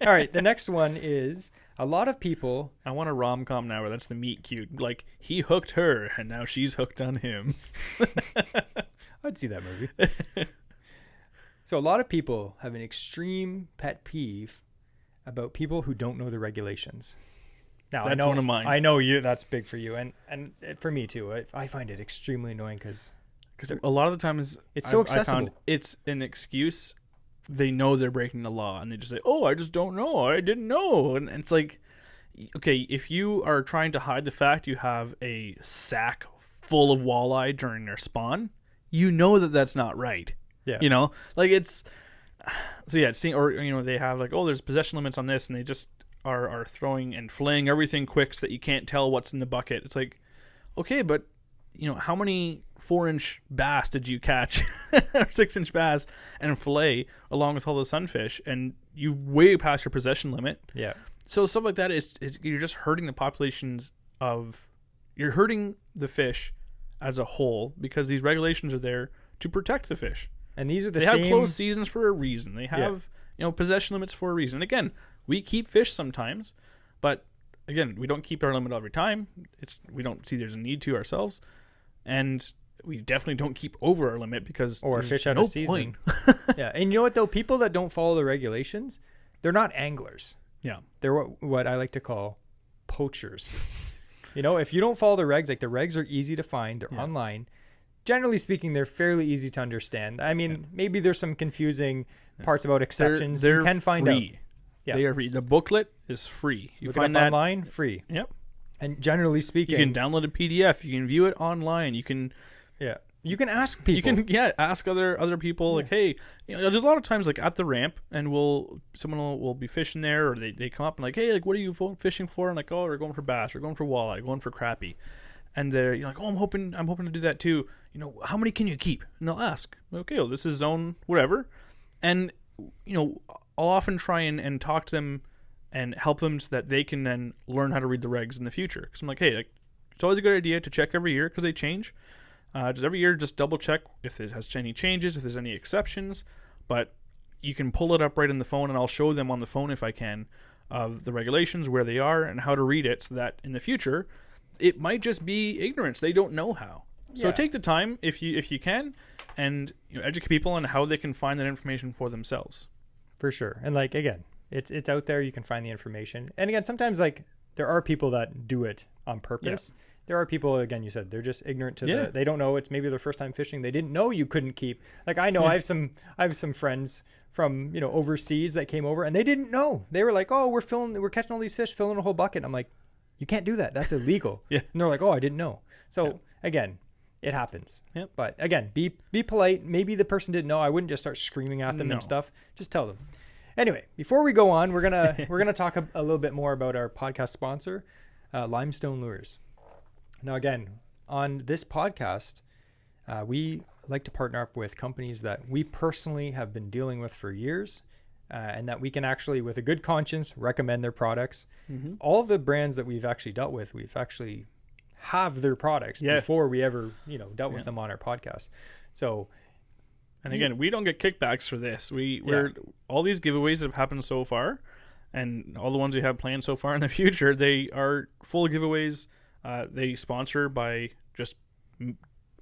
Speaker 1: All right, the next one is a lot of people.
Speaker 2: I want a rom-com now where that's the meet cute. Like, he hooked her, and now she's hooked on him.
Speaker 1: I'd see that movie. So a lot of people have an extreme pet peeve about people who don't know the regulations. Now,
Speaker 2: that's
Speaker 1: I know,
Speaker 2: one of mine.
Speaker 1: I know that's big for you, and for me too. I find it extremely annoying because
Speaker 2: a lot of the times
Speaker 1: it's so accessible.
Speaker 2: I found it's an excuse. They know they're breaking the law, and they just say, "Oh, I just don't know. I didn't know." And it's like, okay, if you are trying to hide the fact you have a sack full of walleye during their spawn, you know that that's not right.
Speaker 1: Yeah,
Speaker 2: like it's so yeah. Or they have like, oh, there's possession limits on this, and they just are throwing and filleting everything quick so that you can't tell what's in the bucket. It's like, okay, but how many 4-inch bass did you catch or 6-inch bass and fillet along with all the sunfish, and you way past your possession limit?
Speaker 1: Yeah.
Speaker 2: So stuff like that is you're just hurting the populations you're hurting the fish as a whole because these regulations are there to protect the fish.
Speaker 1: And these are
Speaker 2: they have closed seasons for a reason. They have possession limits for a reason. And again, we keep fish sometimes, but again, we don't keep our limit every time. We don't see there's a need to ourselves. And we definitely don't keep over our limit because
Speaker 1: or fish out of season. Yeah, and you know what though? People that don't follow the regulations, they're not anglers.
Speaker 2: Yeah,
Speaker 1: they're what I like to call poachers. If you don't follow the regs, like the regs are easy to find, they're online. Generally speaking, they're fairly easy to understand. I mean, maybe there's some confusing parts about exceptions.
Speaker 2: They're
Speaker 1: you can find
Speaker 2: free.
Speaker 1: out. Yeah,
Speaker 2: they are free. The booklet is free. You
Speaker 1: look
Speaker 2: find
Speaker 1: it up
Speaker 2: that
Speaker 1: online, free.
Speaker 2: Yep.
Speaker 1: And generally speaking,
Speaker 2: you can download a PDF. You can view it online. You can,
Speaker 1: You can ask people.
Speaker 2: You can ask other people like, hey, there's a lot of times like at the ramp, and someone will be fishing there, or they come up and like, hey, like what are you fishing for? And like, oh, we're going for bass, we're going for walleye, going for crappie, and they're like, oh, I'm hoping to do that too. How many can you keep? And they'll ask, okay, well, this is zone whatever, and I'll often try and talk to them and help them so that they can then learn how to read the regs in the future. Because I'm like, hey, like, it's always a good idea to check every year because they change. Just every year, just double check if it has any changes, if there's any exceptions. But you can pull it up right in the phone, and I'll show them on the phone if I can of the regulations, where they are, and how to read it, so that in the future, it might just be ignorance. They don't know how. So take the time if you can, and educate people on how they can find that information for themselves.
Speaker 1: For sure. And like, again, it's out there. You can find the information. And again, sometimes like there are people that do it on purpose. Yeah. There are people, again, you said they're just ignorant to they don't know. It's maybe their first time fishing. They didn't know you couldn't keep. Like I know I have some friends from overseas that came over, and they didn't know. They were like, oh, we're catching all these fish, filling a whole bucket. I'm like, you can't do that. That's illegal. And they're like, oh, I didn't know. So again, it happens. Yep. But again, be polite. Maybe the person didn't know. I wouldn't just start screaming at them and stuff. Just tell them. Anyway, before we go on, we're gonna talk a little bit more about our podcast sponsor, Limestone Lures. Now, again, on this podcast, we like to partner up with companies that we personally have been dealing with for years, and that we can actually, with a good conscience, recommend their products. Mm-hmm. All of the brands that we've actually dealt with, we've actually have their products before we ever, dealt with them on our podcast. So,
Speaker 2: and again, we don't get kickbacks for this. We're all these giveaways that have happened so far, and all the ones we have planned so far in the future, they are full giveaways. They sponsor by just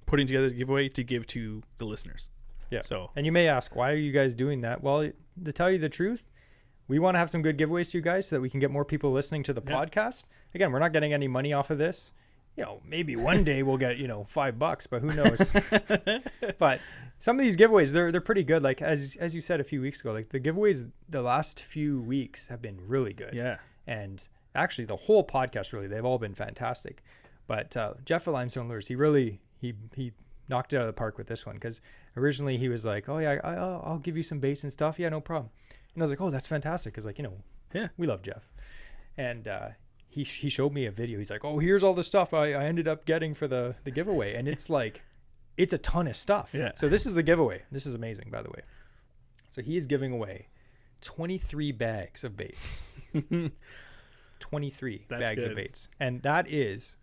Speaker 2: putting together the giveaway to give to the listeners.
Speaker 1: Yeah. So, and you may ask, why are you guys doing that? Well, to tell you the truth, we want to have some good giveaways to you guys so that we can get more people listening to the podcast. Again, we're not getting any money off of this. Maybe one day we'll get, $5, but who knows? But some of these giveaways, they're pretty good. Like as you said a few weeks ago, like the giveaways the last few weeks have been really good.
Speaker 2: Yeah.
Speaker 1: And actually the whole podcast, really, they've all been fantastic. But Jeff at Limestone Lures, he knocked it out of the park with this one, because originally he was like, oh yeah, I'll give you some baits and stuff. Yeah, no problem. And I was like, oh, that's fantastic. Because we love Jeff. And he showed me a video. He's like, oh, here's all the stuff I ended up getting for the giveaway. And it's like, it's a ton of stuff.
Speaker 2: Yeah.
Speaker 1: So this is the giveaway. This is amazing, by the way. So he is giving away 23 bags of baits. 23 bags of baits. And that is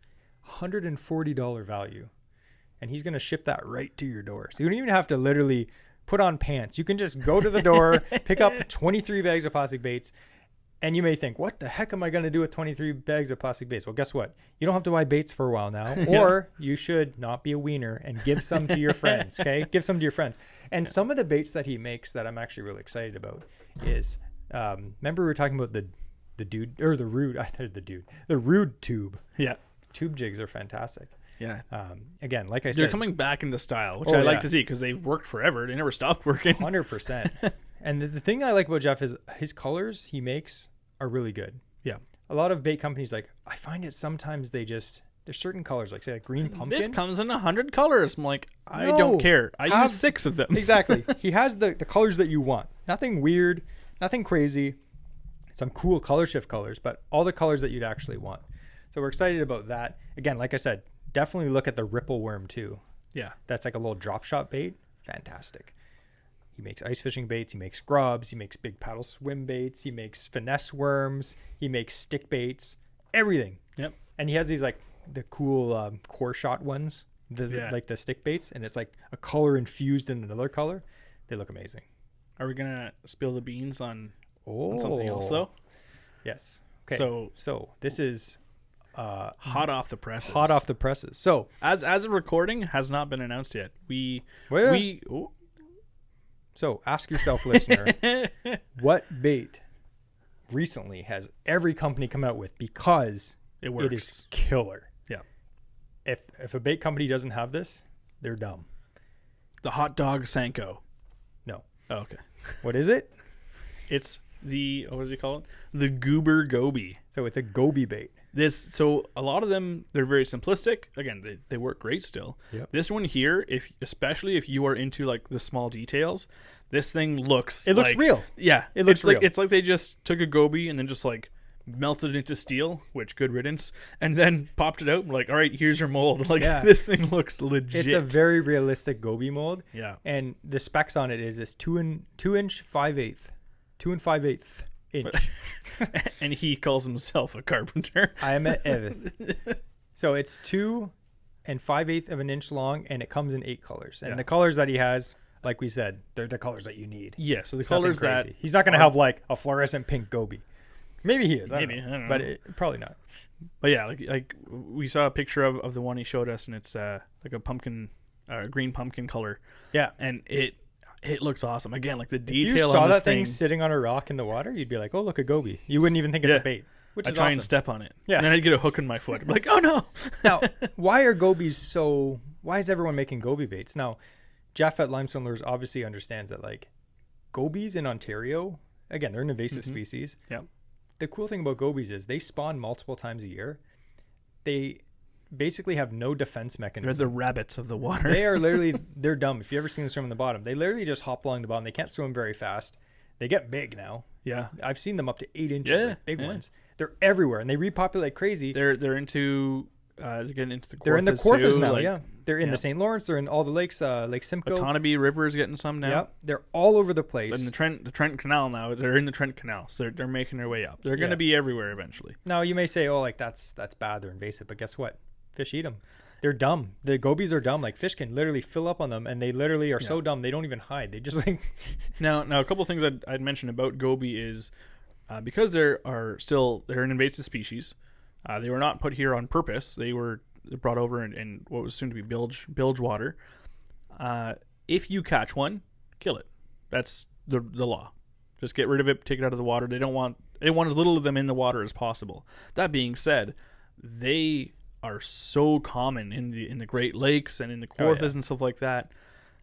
Speaker 1: $140 value. And he's going to ship that right to your door. So you don't even have to literally put on pants. You can just go to the door, pick up 23 bags of plastic baits. And you may think, what the heck am I going to do with 23 bags of plastic baits? Well, guess what? You don't have to buy baits for a while now. Or you should not be a wiener and give some to your friends, okay? Give some to your friends. And some of the baits that he makes that I'm actually really excited about is, remember we were talking about the Rude tube.
Speaker 2: Yeah.
Speaker 1: Tube jigs are fantastic.
Speaker 2: Yeah.
Speaker 1: Again, like I said,
Speaker 2: they're coming back into style, which I like to see, because they've worked forever. They never stopped working.
Speaker 1: 100%. And the thing I like about Jeff is his colors he makes are really good.
Speaker 2: Yeah.
Speaker 1: A lot of bait companies, like, I find it sometimes there's certain colors, like say like green pumpkin.
Speaker 2: This comes in 100 colors. I'm like, I don't care. I use 6 of them.
Speaker 1: Exactly. He has the colors that you want. Nothing weird, nothing crazy. Some cool color shift colors, but all the colors that you'd actually want. So we're excited about that. Again, like I said, definitely look at the Ripple Worm too.
Speaker 2: Yeah.
Speaker 1: That's like a little drop shot bait. Fantastic. He makes ice fishing baits. He makes grubs. He makes big paddle swim baits. He makes finesse worms. He makes stick baits. Everything.
Speaker 2: Yep.
Speaker 1: And he has these like the cool core shot ones, like the stick baits, and it's like a color infused in another color. They look amazing.
Speaker 2: Are we gonna spill the beans on something else though?
Speaker 1: Yes. Okay. So this is
Speaker 2: hot off the presses.
Speaker 1: Hot off the presses. So
Speaker 2: as a recording, has not been announced yet.
Speaker 1: So ask yourself, listener, what bait recently has every company come out with, because
Speaker 2: it works.
Speaker 1: It is killer.
Speaker 2: Yeah.
Speaker 1: If a bait company doesn't have this, they're dumb.
Speaker 2: The hot dog Senko.
Speaker 1: No.
Speaker 2: Oh, okay.
Speaker 1: What is it?
Speaker 2: It's what does he call it? The Goober Goby.
Speaker 1: So it's a goby bait.
Speaker 2: So a lot of them, they're very simplistic. Again, they work great still.
Speaker 1: Yep.
Speaker 2: This one here, especially if you are into like the small details, this thing looks
Speaker 1: looks real.
Speaker 2: Yeah,
Speaker 1: It looks real.
Speaker 2: It's like they just took a goby and then just like melted it into steel, which good riddance, and then popped it out. And like, all right, here's your mold. Like this thing looks legit.
Speaker 1: It's a very realistic goby mold.
Speaker 2: Yeah,
Speaker 1: and the specs on it is this 2 inch 5/8, 2 5/8 inch.
Speaker 2: And he calls himself a carpenter.
Speaker 1: I am at Evan. So it's 2 5/8 of an inch long, and it comes in 8 colors. And the colors that he has, like we said, they're the colors that you need.
Speaker 2: Yeah, so the
Speaker 1: It's nothing
Speaker 2: colors that
Speaker 1: crazy. He's not going to have like a fluorescent pink goby. Maybe he is. I don't know. But probably not.
Speaker 2: But yeah, like we saw a picture of the one he showed us, and it's like a pumpkin, green pumpkin color.
Speaker 1: Yeah,
Speaker 2: and it looks awesome. Again, like the
Speaker 1: if
Speaker 2: detail.
Speaker 1: you saw
Speaker 2: on this
Speaker 1: that thing sitting on a rock in the water, you'd be like, "Oh, look, a goby." You wouldn't even think it's a bait. Which
Speaker 2: I
Speaker 1: is
Speaker 2: try
Speaker 1: awesome.
Speaker 2: and step on it.
Speaker 1: Yeah.
Speaker 2: And then I'd get a hook in my foot. I'm like, oh no.
Speaker 1: Now, why are gobies so? Why is everyone making goby baits? Now, Jeff at Limestone Lures obviously understands that like gobies in Ontario, again, they're an invasive species.
Speaker 2: Yeah.
Speaker 1: The cool thing about gobies is they spawn multiple times a year. They basically have no defense
Speaker 2: They're
Speaker 1: mechanism.
Speaker 2: the rabbits of the water.
Speaker 1: They are literally, they're dumb. If you ever seen them swim in the bottom, they literally just hop along the bottom. They can't swim very fast. They get big now.
Speaker 2: Yeah.
Speaker 1: I've seen them up to 8 inches,
Speaker 2: Yeah,
Speaker 1: like big
Speaker 2: yeah.
Speaker 1: ones. They're everywhere, and they repopulate like crazy.
Speaker 2: They're into they're getting into the Kawarthas.
Speaker 1: They're in the Kawarthas
Speaker 2: too,
Speaker 1: now,
Speaker 2: like,
Speaker 1: yeah. They're in
Speaker 2: yeah.
Speaker 1: the St. Lawrence. They're in all the lakes, Lake Simcoe.
Speaker 2: Otonabee River is getting some now.
Speaker 1: Yep. They're all over the place.
Speaker 2: And the Trent Canal now. They're in the Trent Canal, so they're making their way up. They're going to be everywhere eventually.
Speaker 1: Now, you may say, oh, like that's bad. They're invasive. But guess what? Fish eat them. They're dumb. The gobies are dumb. Like fish can literally fill up on them, and they literally are so dumb they don't even hide. They just like.
Speaker 2: Now a couple of things I'd mention about goby is because they're an invasive species. They were not put here on purpose. They were brought over in what was soon to be bilge water. If you catch one, kill it. That's the law. Just get rid of it, take it out of the water. They want as little of them in the water as possible. That being said, they are so common in the Great Lakes and in the Kawarthas and stuff like that.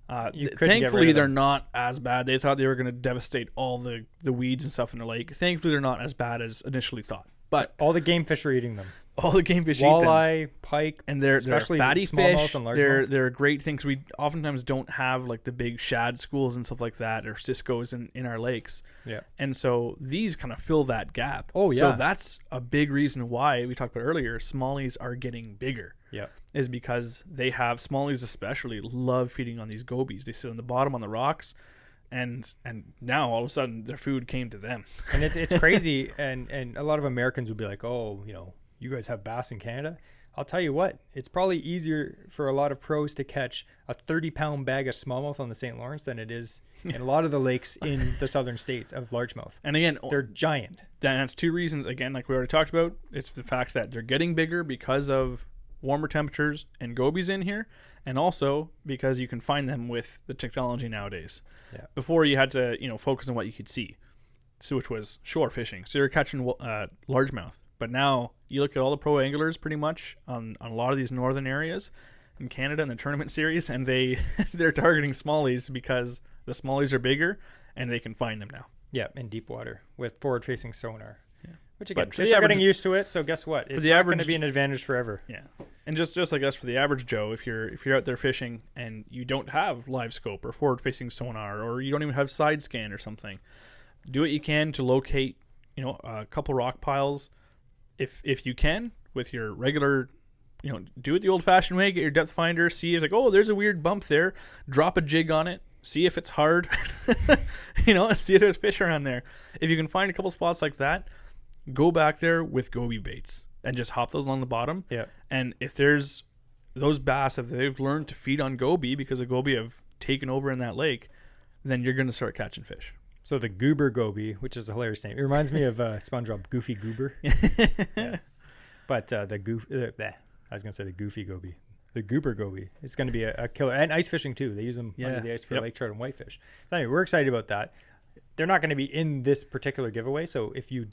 Speaker 2: Thankfully, they're not as bad. They thought they were going to devastate all the weeds and stuff in the lake. Thankfully, they're not as bad as initially thought. But
Speaker 1: all the game fish are eating them.
Speaker 2: All the game fish eat them.
Speaker 1: Walleye, pike,
Speaker 2: And they're
Speaker 1: especially
Speaker 2: fatty
Speaker 1: smallmouth
Speaker 2: fish.
Speaker 1: and largemouth.
Speaker 2: They're a great thing because we oftentimes don't have like the big shad schools and stuff like that or ciscos in our lakes.
Speaker 1: Yeah.
Speaker 2: And so these kind of fill that gap.
Speaker 1: Oh, yeah.
Speaker 2: So that's a big reason why we talked about earlier, smallies are getting bigger.
Speaker 1: Yeah.
Speaker 2: Is because they have, smallies especially, love feeding on these gobies. They sit on the bottom on the rocks. And now all of a sudden their food came to them.
Speaker 1: And it's crazy. And a lot of Americans would be like, oh, you guys have bass in Canada. I'll tell you what, it's probably easier for a lot of pros to catch a 30-pound bag of smallmouth on the St. Lawrence than it is in a lot of the lakes in the southern states of largemouth.
Speaker 2: And again,
Speaker 1: they're giant.
Speaker 2: That's two reasons. Again, like we already talked about, it's the fact that they're getting bigger because of warmer temperatures and gobies in here, and also because you can find them with the technology nowadays.
Speaker 1: Yeah.
Speaker 2: Before you had to, focus on what you could see, so which was shore fishing. So you're catching largemouth. But now you look at all the pro anglers pretty much on a lot of these northern areas in Canada in the tournament series, and they're targeting smallies because the smallies are bigger and they can find them now.
Speaker 1: Yeah, in deep water with forward-facing sonar. Yeah. Which again,
Speaker 2: But
Speaker 1: fish are getting used to it. So guess what? It's not going to be an advantage forever.
Speaker 2: Yeah, and just I guess for the average Joe, if you're out there fishing and you don't have live scope or forward-facing sonar, or you don't even have side scan or something, do what you can to locate, a couple rock piles. If you can, with your regular, do it the old-fashioned way. Get your depth finder. See, it's like, oh, there's a weird bump there. Drop a jig on it. See if it's hard. See if there's fish around there. If you can find a couple spots like that, go back there with goby baits and just hop those along the bottom.
Speaker 1: Yeah.
Speaker 2: And if there's those bass, if they've learned to feed on goby because the goby have taken over in that lake, then you're going to start catching fish.
Speaker 1: So the goober goby, which is a hilarious name. It reminds me of SpongeBob, Goofy Goober. Yeah. But I was going to say the goofy goby. The goober goby. It's going to be a killer. And ice fishing too. They use them under the ice for lake trout and whitefish. So anyway, we're excited about that. They're not going to be in this particular giveaway. So if you're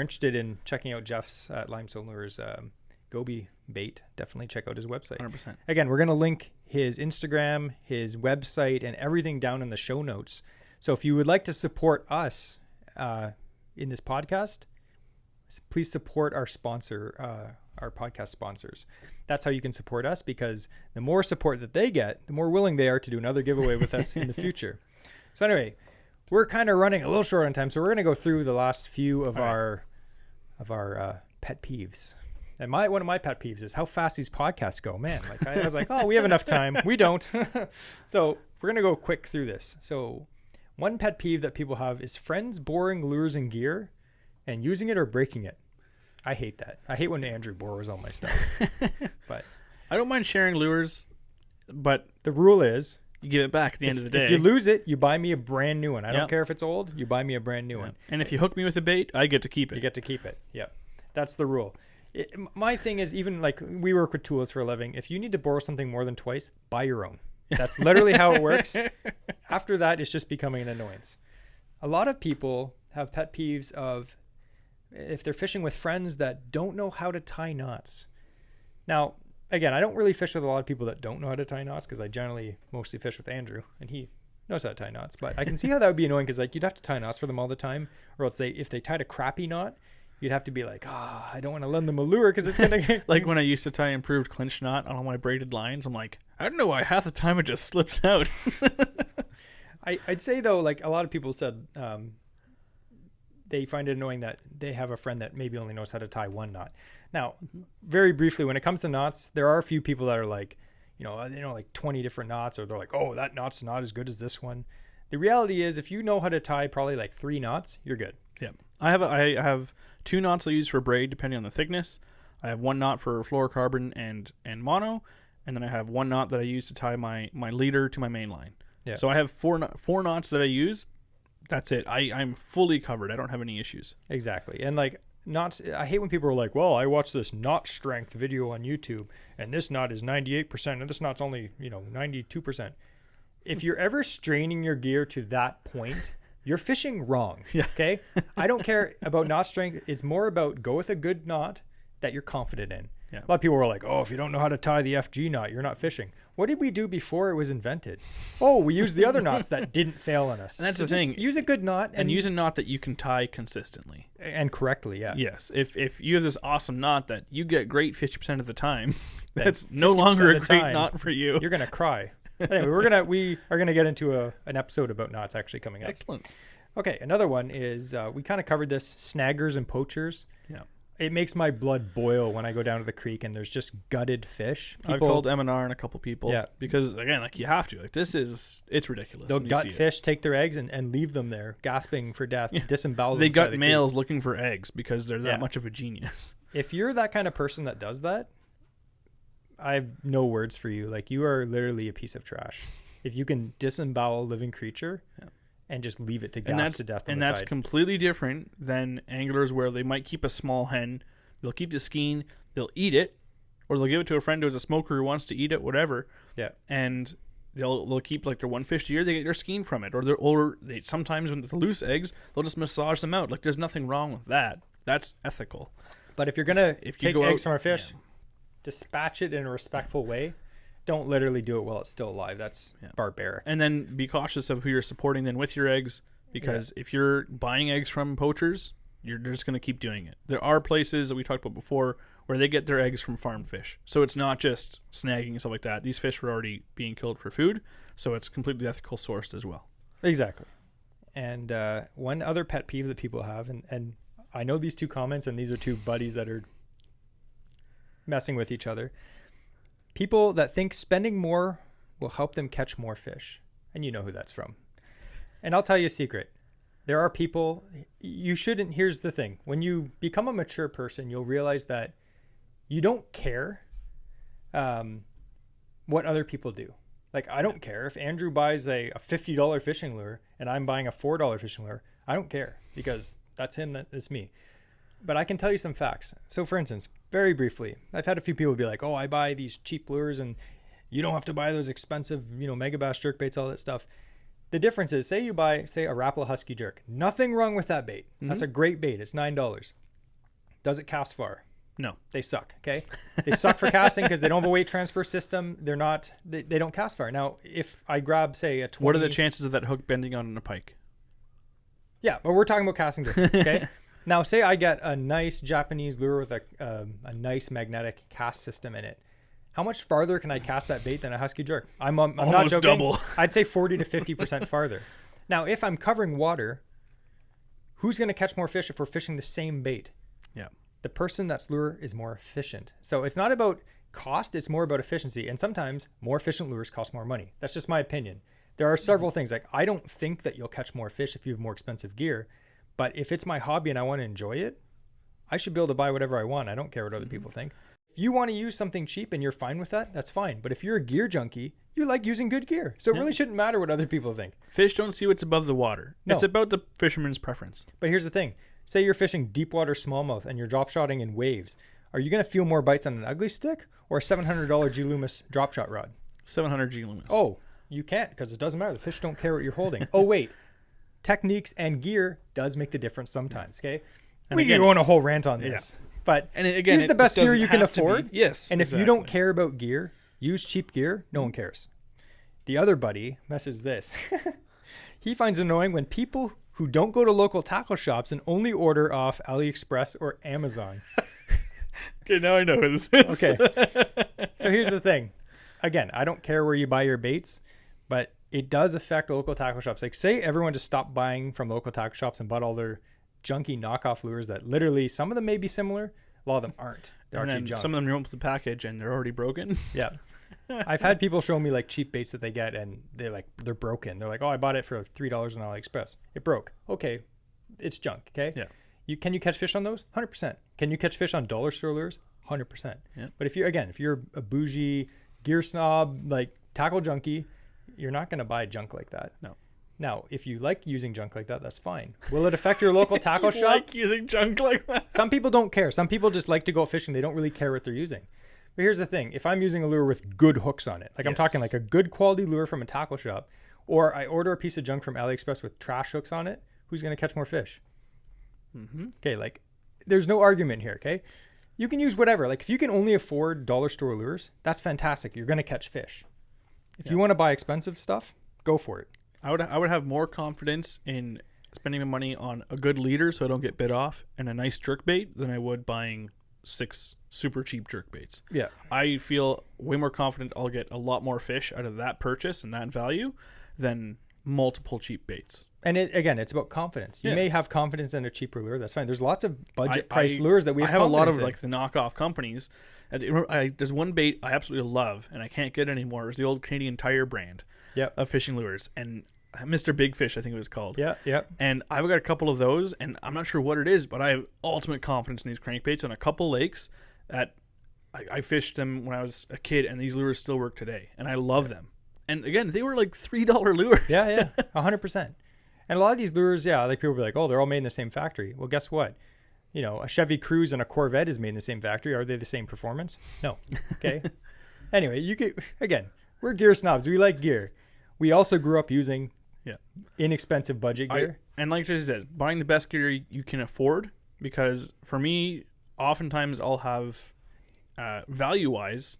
Speaker 1: interested in checking out Jeff's at Limestone Lures goby bait, definitely check out his website.
Speaker 2: 100%.
Speaker 1: Again, we're going to link his Instagram, his website, and everything down in the show notes. So if you would like to support us in this podcast, please support our sponsor, our podcast sponsors. That's how you can support us, because the more support that they get, the more willing they are to do another giveaway with us in the future. So anyway, we're kind of running a little short on time, so we're going to go through the last few of our pet peeves. And one of my pet peeves is how fast these podcasts go. Man, like I was like, oh, we have enough time. We don't. So we're going to go quick through this. So one pet peeve that people have is friends borrowing lures and gear and using it or breaking it. I hate that. I hate when Andrew borrows all my stuff. But
Speaker 2: I don't mind sharing lures, but
Speaker 1: the rule is
Speaker 2: you give it back at the end of the day.
Speaker 1: If you lose it, you buy me a brand new one. I don't care if it's old. You buy me a brand new one.
Speaker 2: And if you hook me with a bait, I get to keep it.
Speaker 1: You get to keep it. Yep. That's the rule. My thing is, even like we work with tools for a living. If you need to borrow something more than twice, buy your own. That's literally how it works. After that, it's just becoming an annoyance. A lot of people have pet peeves of if they're fishing with friends that don't know how to tie knots. Now, again, I don't really fish with a lot of people that don't know how to tie knots, because I generally mostly fish with Andrew, and he knows how to tie knots. But I can see how that would be annoying, because like you'd have to tie knots for them all the time, or else if they tied a crappy knot, you'd have to be like, I don't want to lend them a lure because it's going to get...
Speaker 2: Like when I used to tie improved clinch knot on all my braided lines, I'm like, I don't know why half the time it just slips out.
Speaker 1: I'd say, though, like a lot of people said they find it annoying that they have a friend that maybe only knows how to tie one knot. Now, very briefly, when it comes to knots, there are a few people that are like, like 20 different knots, or they're like, oh, that knot's not as good as this one. The reality is, if you know how to tie probably like 3 knots, you're good.
Speaker 2: Yeah. I have 2 knots I use for braid depending on the thickness. I have 1 knot for fluorocarbon and mono, and then I have 1 knot that I use to tie my leader to my main line. Yeah. So I have 4 knots that I use. That's it. I'm fully covered. I don't have any issues.
Speaker 1: Exactly. And like knots, I hate when people are like, well, I watched this knot strength video on YouTube, and this knot is 98%, and this knot's only 92%. If you're ever straining your gear to that point, you're fishing wrong.
Speaker 2: Yeah.
Speaker 1: Okay. I don't care about knot strength. It's more about go with a good knot that you're confident in.
Speaker 2: Yeah.
Speaker 1: A lot of people were like, oh, if you don't know how to tie the FG knot, you're not fishing. What did we do before it was invented? Oh, we used the other knots that didn't fail on us.
Speaker 2: And that's the thing.
Speaker 1: Use a good knot.
Speaker 2: And use a knot that you can tie consistently.
Speaker 1: And correctly, yeah.
Speaker 2: Yes. If you have this awesome knot that you get great 50% of the time, that's no longer a great knot for you.
Speaker 1: You're going to cry. Anyway, we are gonna get into an episode about knots actually coming up.
Speaker 2: Excellent.
Speaker 1: Okay, another one is we kind of covered this, snaggers and poachers.
Speaker 2: Yeah.
Speaker 1: It makes my blood boil when I go down to the creek and there's just gutted fish.
Speaker 2: I've called M&R and a couple people.
Speaker 1: Yeah.
Speaker 2: Because again, like you have to. Like it's ridiculous.
Speaker 1: They'll gut fish, take their eggs, and leave them there, gasping for death, disembowel them.
Speaker 2: They gut males looking for eggs because they're that much of a genius.
Speaker 1: If you're that kind of person that does that, I have no words for you. Like, you are literally a piece of trash. If you can disembowel a living creature and just leave it to gasp to death on the side.
Speaker 2: And that's completely different than anglers where they might keep a small hen. They'll keep the skein. They'll eat it, or they'll give it to a friend who's a smoker who wants to eat it, whatever.
Speaker 1: Yeah.
Speaker 2: And they'll keep like their 1 fish a year. They get their skein from it, or they sometimes when the loose eggs, they'll just massage them out. Like, there's nothing wrong with that. That's ethical.
Speaker 1: But if you're gonna take eggs from a fish, dispatch it in a respectful way. Don't literally do it while it's still alive. That's barbaric.
Speaker 2: And then be cautious of who you're supporting then with your eggs, because if you're buying eggs from poachers, you're just going to keep doing it. There are places that we talked about before where they get their eggs from farmed fish. So it's not just snagging and stuff like that. These fish were already being killed for food, so it's completely ethical sourced as well.
Speaker 1: Exactly. And one other pet peeve that people have, and I know these 2 comments, and these are 2 buddies that are messing with each other. People that think spending more will help them catch more fish. And you know who that's from. And I'll tell you a secret. There are people, you shouldn't, here's the thing. When you become a mature person, you'll realize that you don't care what other people do. Like, I don't care if Andrew buys a $50 fishing lure and I'm buying a $4 fishing lure. I don't care, because that's him, that's me. But I can tell you some facts. So, for instance, very briefly, I've had a few people be like, oh, I buy these cheap lures and you don't have to buy those expensive, megabass jerkbaits, all that stuff. The difference is, say you buy, say, a Rapala Husky jerk. Nothing wrong with that bait. Mm-hmm. That's a great bait. It's $9. Does it cast far?
Speaker 2: No.
Speaker 1: They suck, okay? They suck for casting because they don't have a weight transfer system. They're not, they don't cast far. Now, if I grab, say, a 20...
Speaker 2: What are the chances of that hook bending on a pike?
Speaker 1: Yeah, but we're talking about casting distance, okay? Now, say I get a nice Japanese lure with a nice magnetic cast system in it. How much farther can I cast that bait than a husky jerk? I'm not
Speaker 2: Almost
Speaker 1: joking.
Speaker 2: double.
Speaker 1: I'd say 40 to 50% farther. Now, if I'm covering water, who's going to catch more fish if we're fishing the same bait?
Speaker 2: Yeah.
Speaker 1: The person that's lure is more efficient. So it's not about cost, it's more about efficiency. And sometimes more efficient lures cost more money. That's just my opinion. There are several things. Like, I don't think that you'll catch more fish if you have more expensive gear. But if it's my hobby and I want to enjoy it, I should be able to buy whatever I want. I don't care what other people think. If you want to use something cheap and you're fine with that, that's fine. But if you're a gear junkie, you like using good gear. So it really shouldn't matter what other people think.
Speaker 2: Fish don't see what's above the water.
Speaker 1: No.
Speaker 2: It's about the fisherman's preference.
Speaker 1: But here's the thing. Say you're fishing deep water smallmouth and you're drop shotting in waves. Are you going to feel more bites on an ugly stick or a $700 G Loomis drop shot rod?
Speaker 2: 700 G Loomis.
Speaker 1: Oh, you can't, because it doesn't matter. The fish don't care what you're holding. Oh, wait. Techniques and gear does make the difference sometimes, okay?
Speaker 2: And
Speaker 1: We
Speaker 2: again,
Speaker 1: can go on a whole rant on this. But
Speaker 2: and again,
Speaker 1: use the best gear you can afford.
Speaker 2: Yes.
Speaker 1: And if you don't care about gear, use cheap gear. No one cares. The other buddy messes this. He finds it annoying when people who don't go to local tackle shops and only order off AliExpress or Amazon.
Speaker 2: Okay, now I know who this is.
Speaker 1: Okay. So here's the thing. Again, I don't care where you buy your baits, but it does affect local tackle shops. Like, say everyone just stopped buying from local tackle shops and bought all their junky knockoff lures that literally, some of them may be similar, a lot of them aren't. They're
Speaker 2: And
Speaker 1: actually
Speaker 2: then
Speaker 1: junk.
Speaker 2: some of them you open the package and they're already broken.
Speaker 1: Yeah. I've had people show me like cheap baits that they get and they're broken. They're like, oh, I bought it for $3 on AliExpress. It broke. Okay. It's junk. Okay.
Speaker 2: Yeah.
Speaker 1: Can you catch fish on those? 100%. Can you catch fish on dollar store lures? 100%.
Speaker 2: Yeah.
Speaker 1: But if you're a bougie gear snob, like tackle junkie, you're not going to buy junk like that.
Speaker 2: No.
Speaker 1: Now, if you like using junk like that, that's fine. Will it affect your local tackle shop?
Speaker 2: Like using junk like that.
Speaker 1: Some people don't care. Some people just like to go fishing. They don't really care what they're using. But here's the thing. If I'm using a lure with good hooks on it, like I'm talking like a good quality lure from a tackle shop, or I order a piece of junk from AliExpress with trash hooks on it, who's going to catch more fish? Okay, like there's no argument here, okay? You can use whatever. Like if you can only afford dollar store lures, that's fantastic. You're going to catch fish. If you want to buy expensive stuff, go for it.
Speaker 2: I would have more confidence in spending my money on a good leader so I don't get bit off and a nice jerk bait than I would buying 6 super cheap jerk baits.
Speaker 1: Yeah.
Speaker 2: I feel way more confident I'll get a lot more fish out of that purchase and that value than multiple cheap baits.
Speaker 1: And it's about confidence. You
Speaker 2: Yeah.
Speaker 1: may have confidence in a cheaper lure. That's fine. There's lots of budget price lures that we have.
Speaker 2: I have a lot of
Speaker 1: confidence
Speaker 2: like the knockoff companies. There's one bait I absolutely love and I can't get anymore. It was the old Canadian Tire brand of fishing lures, and Mr. Big Fish, I think it was called.
Speaker 1: Yeah, yeah.
Speaker 2: And I've got a couple of those, and I'm not sure what it is, but I have ultimate confidence in these crankbaits on a couple lakes that I fished them when I was a kid, and these lures still work today, and I love them. And again, they were like $3 lures.
Speaker 1: Yeah, 100%. And a lot of these lures, like people be like, oh, they're all made in the same factory. Well, guess what? You know, a Chevy Cruze and a Corvette is made in the same factory. Are they the same performance? No. Okay. Anyway, we're gear snobs. We like gear. We also grew up using inexpensive budget gear.
Speaker 2: And like Jesse said, buying the best gear you can afford, because for me, oftentimes I'll have, value-wise,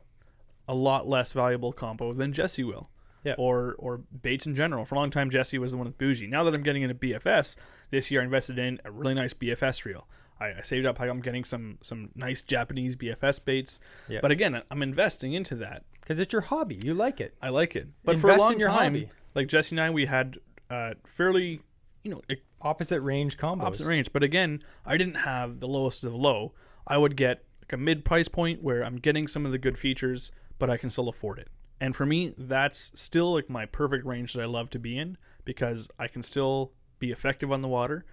Speaker 2: a lot less valuable combo than Jesse will.
Speaker 1: Yeah.
Speaker 2: Or baits in general. For a long time, Jesse was the one with bougie. Now that I'm getting into BFS, this year I invested in a really nice BFS reel. I saved up. I'm getting some nice Japanese BFS baits. Yeah. But again, I'm investing into that.
Speaker 1: Because it's your hobby. You like it.
Speaker 2: I like it. But
Speaker 1: Invest
Speaker 2: for a long
Speaker 1: in your
Speaker 2: time,
Speaker 1: hobby.
Speaker 2: like Jesse and I, we had fairly,
Speaker 1: opposite range combos.
Speaker 2: Opposite range. But again, I didn't have the lowest of the low. I would get like a mid price point where I'm getting some of the good features, but I can still afford it. And for me, that's still like my perfect range that I love to be in, because I can still be effective on the water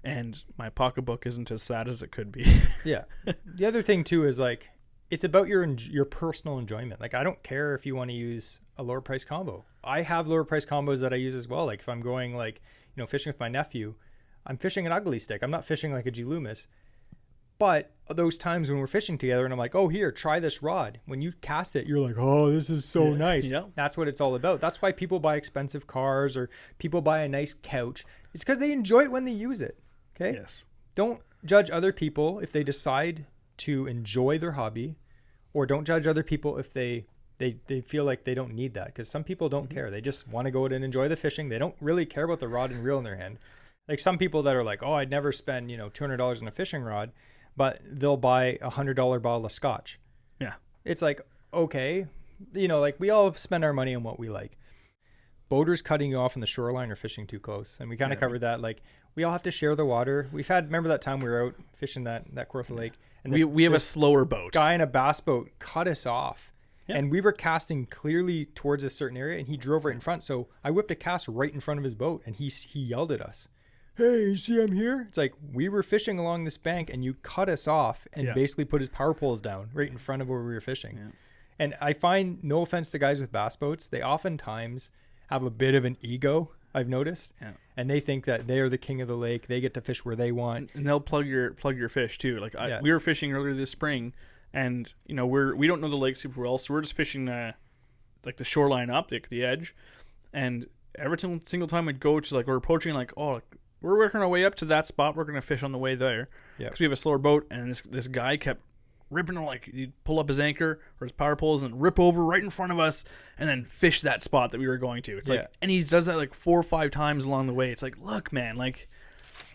Speaker 2: and my pocketbook isn't as sad as it could be.
Speaker 1: Yeah. The other thing too is like, it's about your personal enjoyment. Like, I don't care if you want to use a lower price combo. I have lower price combos that I use as well. Like if I'm going fishing with my nephew, I'm fishing an ugly stick. I'm not fishing like a G Loomis. But those times when we're fishing together and I'm like, oh, here, try this rod. When you cast it, you're like, oh, this is so nice.
Speaker 2: Yeah.
Speaker 1: That's what it's all about. That's why people buy expensive cars or people buy a nice couch. It's because they enjoy it when they use it. Okay?
Speaker 2: Yes.
Speaker 1: Don't judge other people if they decide to enjoy their hobby, or don't judge other people if they feel like they don't need that, because some people don't care. They just want to go out and enjoy the fishing. They don't really care about the rod and reel in their hand. Like some people that are like, oh, I'd never spend, $200 on a fishing rod, but they'll buy $100 bottle of scotch.
Speaker 2: Yeah.
Speaker 1: It's like, okay, like we all spend our money on what we like. Boaters cutting you off on the shoreline or fishing too close. And we kind of covered that. Like we all have to share the water. Remember that time we were out fishing that Kawartha Lake? And
Speaker 2: we have a slower boat.
Speaker 1: Guy in a bass boat cut us off.
Speaker 2: Yeah.
Speaker 1: And we were casting clearly towards a certain area and he drove right in front. So I whipped a cast right in front of his boat and he yelled at us. Hey, you see I'm here? It's like we were fishing along this bank and you cut us off and basically put his power poles down right in front of where we were fishing. Yeah. And I find, no offense to guys with bass boats, they oftentimes have a bit of an ego, I've noticed. Yeah. And they think that they are the king of the lake. They get to fish where they want.
Speaker 2: And they'll plug your fish too. Like we were fishing earlier this spring and we don't know the lake super well. So we're just fishing like the shoreline up, the edge. And every single time we'd go to we're approaching we're working our way up to that spot. We're going to fish on the way there because we have a slower boat. And this guy kept ripping, he'd pull up his anchor or his power poles and rip over right in front of us and then fish that spot that we were going to. It's and he does that 4 or 5 times along the way. It's like, look, man,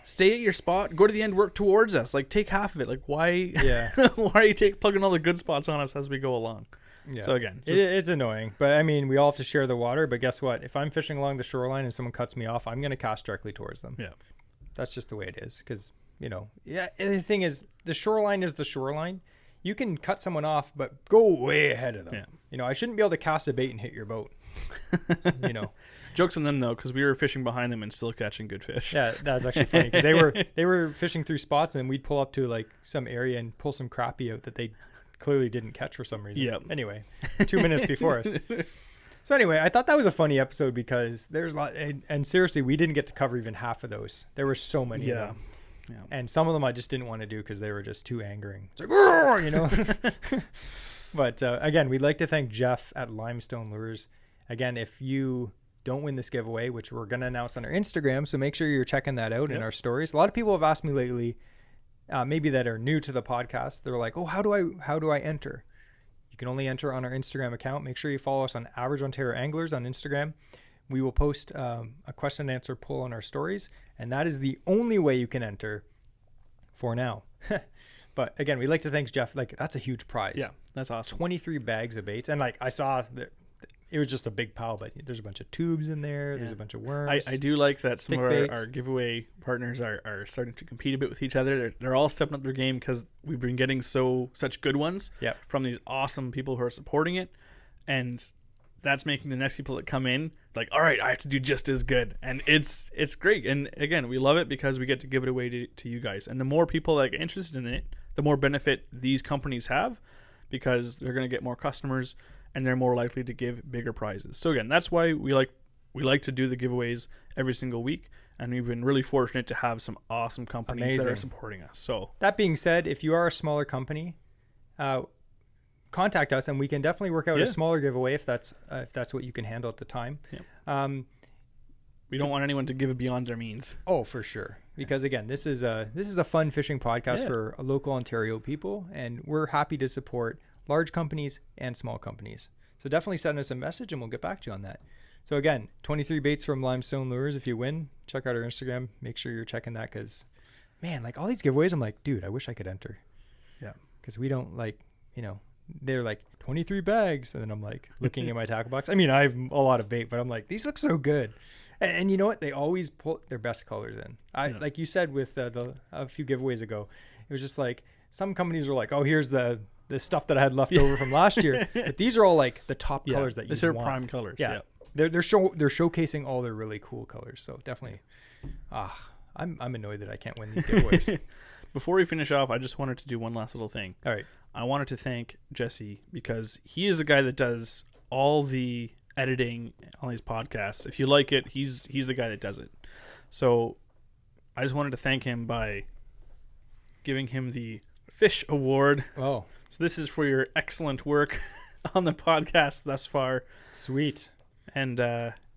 Speaker 2: stay at your spot, go to the end, work towards us. Take half of it. Why? Yeah. Why are you plugging all the good spots on us as we go along? Yeah. So again,
Speaker 1: it's annoying, but I mean, we all have to share the water. But guess what? If I'm fishing along the shoreline and someone cuts me off, I'm going to cast directly towards them. Yeah, that's just the way it is. Because the thing is, the shoreline is the shoreline. You can cut someone off, but go way ahead of them. Yeah. I shouldn't be able to cast a bait and hit your boat.
Speaker 2: Jokes on them though, because we were fishing behind them and still catching good fish.
Speaker 1: Yeah, that's actually funny because they were fishing through spots and then we'd pull up to some area and pull some crappie out that they clearly didn't catch for some reason. Yeah. Anyway, 2 minutes before us. So anyway, I thought that was a funny episode because there's a lot, and seriously, we didn't get to cover even half of those. There were so many of them. Yeah. And some of them I just didn't want to do because they were just too angering. It's like, But again, we'd like to thank Jeff at Limestone Lures. Again, if you don't win this giveaway, which we're going to announce on our Instagram, so make sure you're checking that out in our stories. A lot of people have asked me lately, maybe that are new to the podcast. They're like, oh, how do I enter? You can only enter on our Instagram account. Make sure you follow us on Average Ontario Anglers on Instagram. We will post a question and answer poll on our stories, and that is the only way you can enter for now. But again, we'd like to thank Jeff. That's a huge prize.
Speaker 2: Yeah, that's awesome.
Speaker 1: 23 bags of baits. And I saw that it was just a big pile, but there's a bunch of tubes in there. Yeah. There's a bunch of worms.
Speaker 2: I do like that some of our giveaway partners are starting to compete a bit with each other. They're all stepping up their game because we've been getting such good ones from these awesome people who are supporting it. And that's making the next people that come in all right, I have to do just as good. And it's great. And again, we love it because we get to give it away to you guys. And the more people that get interested in it, the more benefit these companies have because they're going to get more customers and they're more likely to give bigger prizes. So again, that's why we like to do the giveaways every single week. And we've been really fortunate to have some awesome companies that are supporting us. So that
Speaker 1: being said, if you are a smaller company, contact us and we can definitely work out a smaller giveaway if that's what you can handle at the time. Yeah.
Speaker 2: We don't want anyone to give it beyond their means.
Speaker 1: Oh, for sure. Because again, this is a fun fishing podcast for local Ontario people, and we're happy to support large companies and small companies. So definitely send us a message and we'll get back to you on that. So again, 23 baits from Limestone Lures. If you win, check out our Instagram. Make sure you're checking that because, man, all these giveaways, I'm like, dude, I wish I could enter. Yeah. Because we don't they're like 23 bags. And then I'm looking at my tackle box. I mean, I have a lot of bait, but I'm like, these look so good. And you know what? They always put their best colors in. Like you said with a few giveaways ago, it was just some companies were like, oh, here's the stuff that I had left over from last year. But these are all the top colors that you want.
Speaker 2: These are prime colors.
Speaker 1: Yeah. They're showcasing all their really cool colors. So definitely, I'm annoyed that I can't win these giveaways.
Speaker 2: Before we finish off, I just wanted to do one last little thing.
Speaker 1: All right.
Speaker 2: I wanted to thank Jesse because he is the guy that does all the editing on these podcasts. If you like it, he's the guy that does it. So I just wanted to thank him by giving him the Fish Award.
Speaker 1: Oh.
Speaker 2: So this is for your excellent work on the podcast thus far.
Speaker 1: Sweet.
Speaker 2: And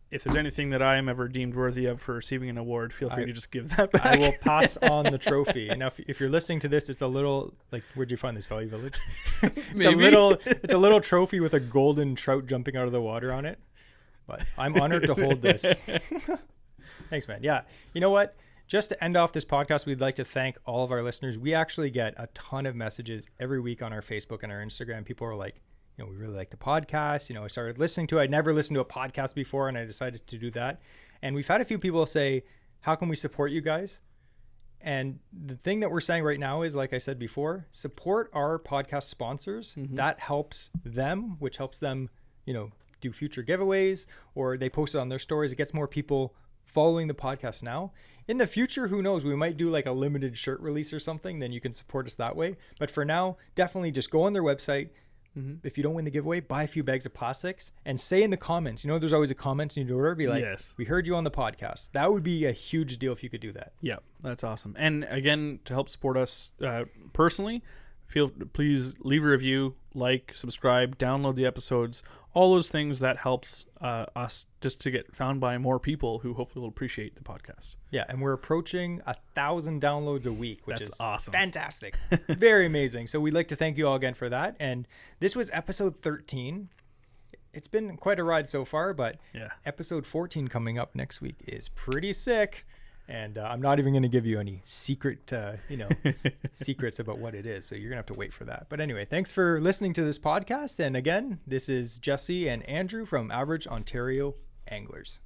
Speaker 2: if there's anything that I am ever deemed worthy of for receiving an award, feel free to just give that back.
Speaker 1: I will pass on the trophy. And now, if you're listening to this, it's a little where'd you find this, Valley Village? It's a little trophy with a golden trout jumping out of the water on it. But I'm honored to hold this. Thanks, man. Yeah, you know what? just to end off this podcast, we'd like to thank all of our listeners. We actually get a ton of messages every week on our Facebook and our Instagram. People are like, you know, we really like the podcast. You know, I started listening to it. I'd never listened to a podcast before, and I decided to do that. And we've had a few people say, how can we support you guys? And the thing that we're saying right now is, like I said before, support our podcast sponsors. That helps them, which helps them, you know, do future giveaways, or they post it on their stories. It gets more people following the podcast now. In the future, who knows? We might do like a limited shirt release or something. Then you can support us that way. But for now, definitely just go on their website. If you don't win the giveaway, buy a few bags of plastics and say in the comments, you know, there's always a comment in your order, be like,
Speaker 2: Yes.
Speaker 1: we heard you on the podcast. That would be a huge deal if you could do that.
Speaker 2: Yeah, that's awesome. And again, to help support us personally, please leave a review, like, subscribe, download the episodes, all those things that helps us just to get found by more people who hopefully will appreciate the podcast.
Speaker 1: Yeah, and we're approaching 1,000 downloads a week, which
Speaker 2: That's
Speaker 1: is
Speaker 2: awesome.
Speaker 1: fantastic. Very amazing. So we'd like to thank you all again for that. And this was episode 13. It's been quite a ride so far, but
Speaker 2: Yeah.
Speaker 1: episode 14 coming up next week is pretty sick. And I'm not even going to give you any secret, secrets about what it is. So you're going to have to wait for that. But anyway, thanks for listening to this podcast. And again, this is Jesse and Andrew from Average Ontario Anglers.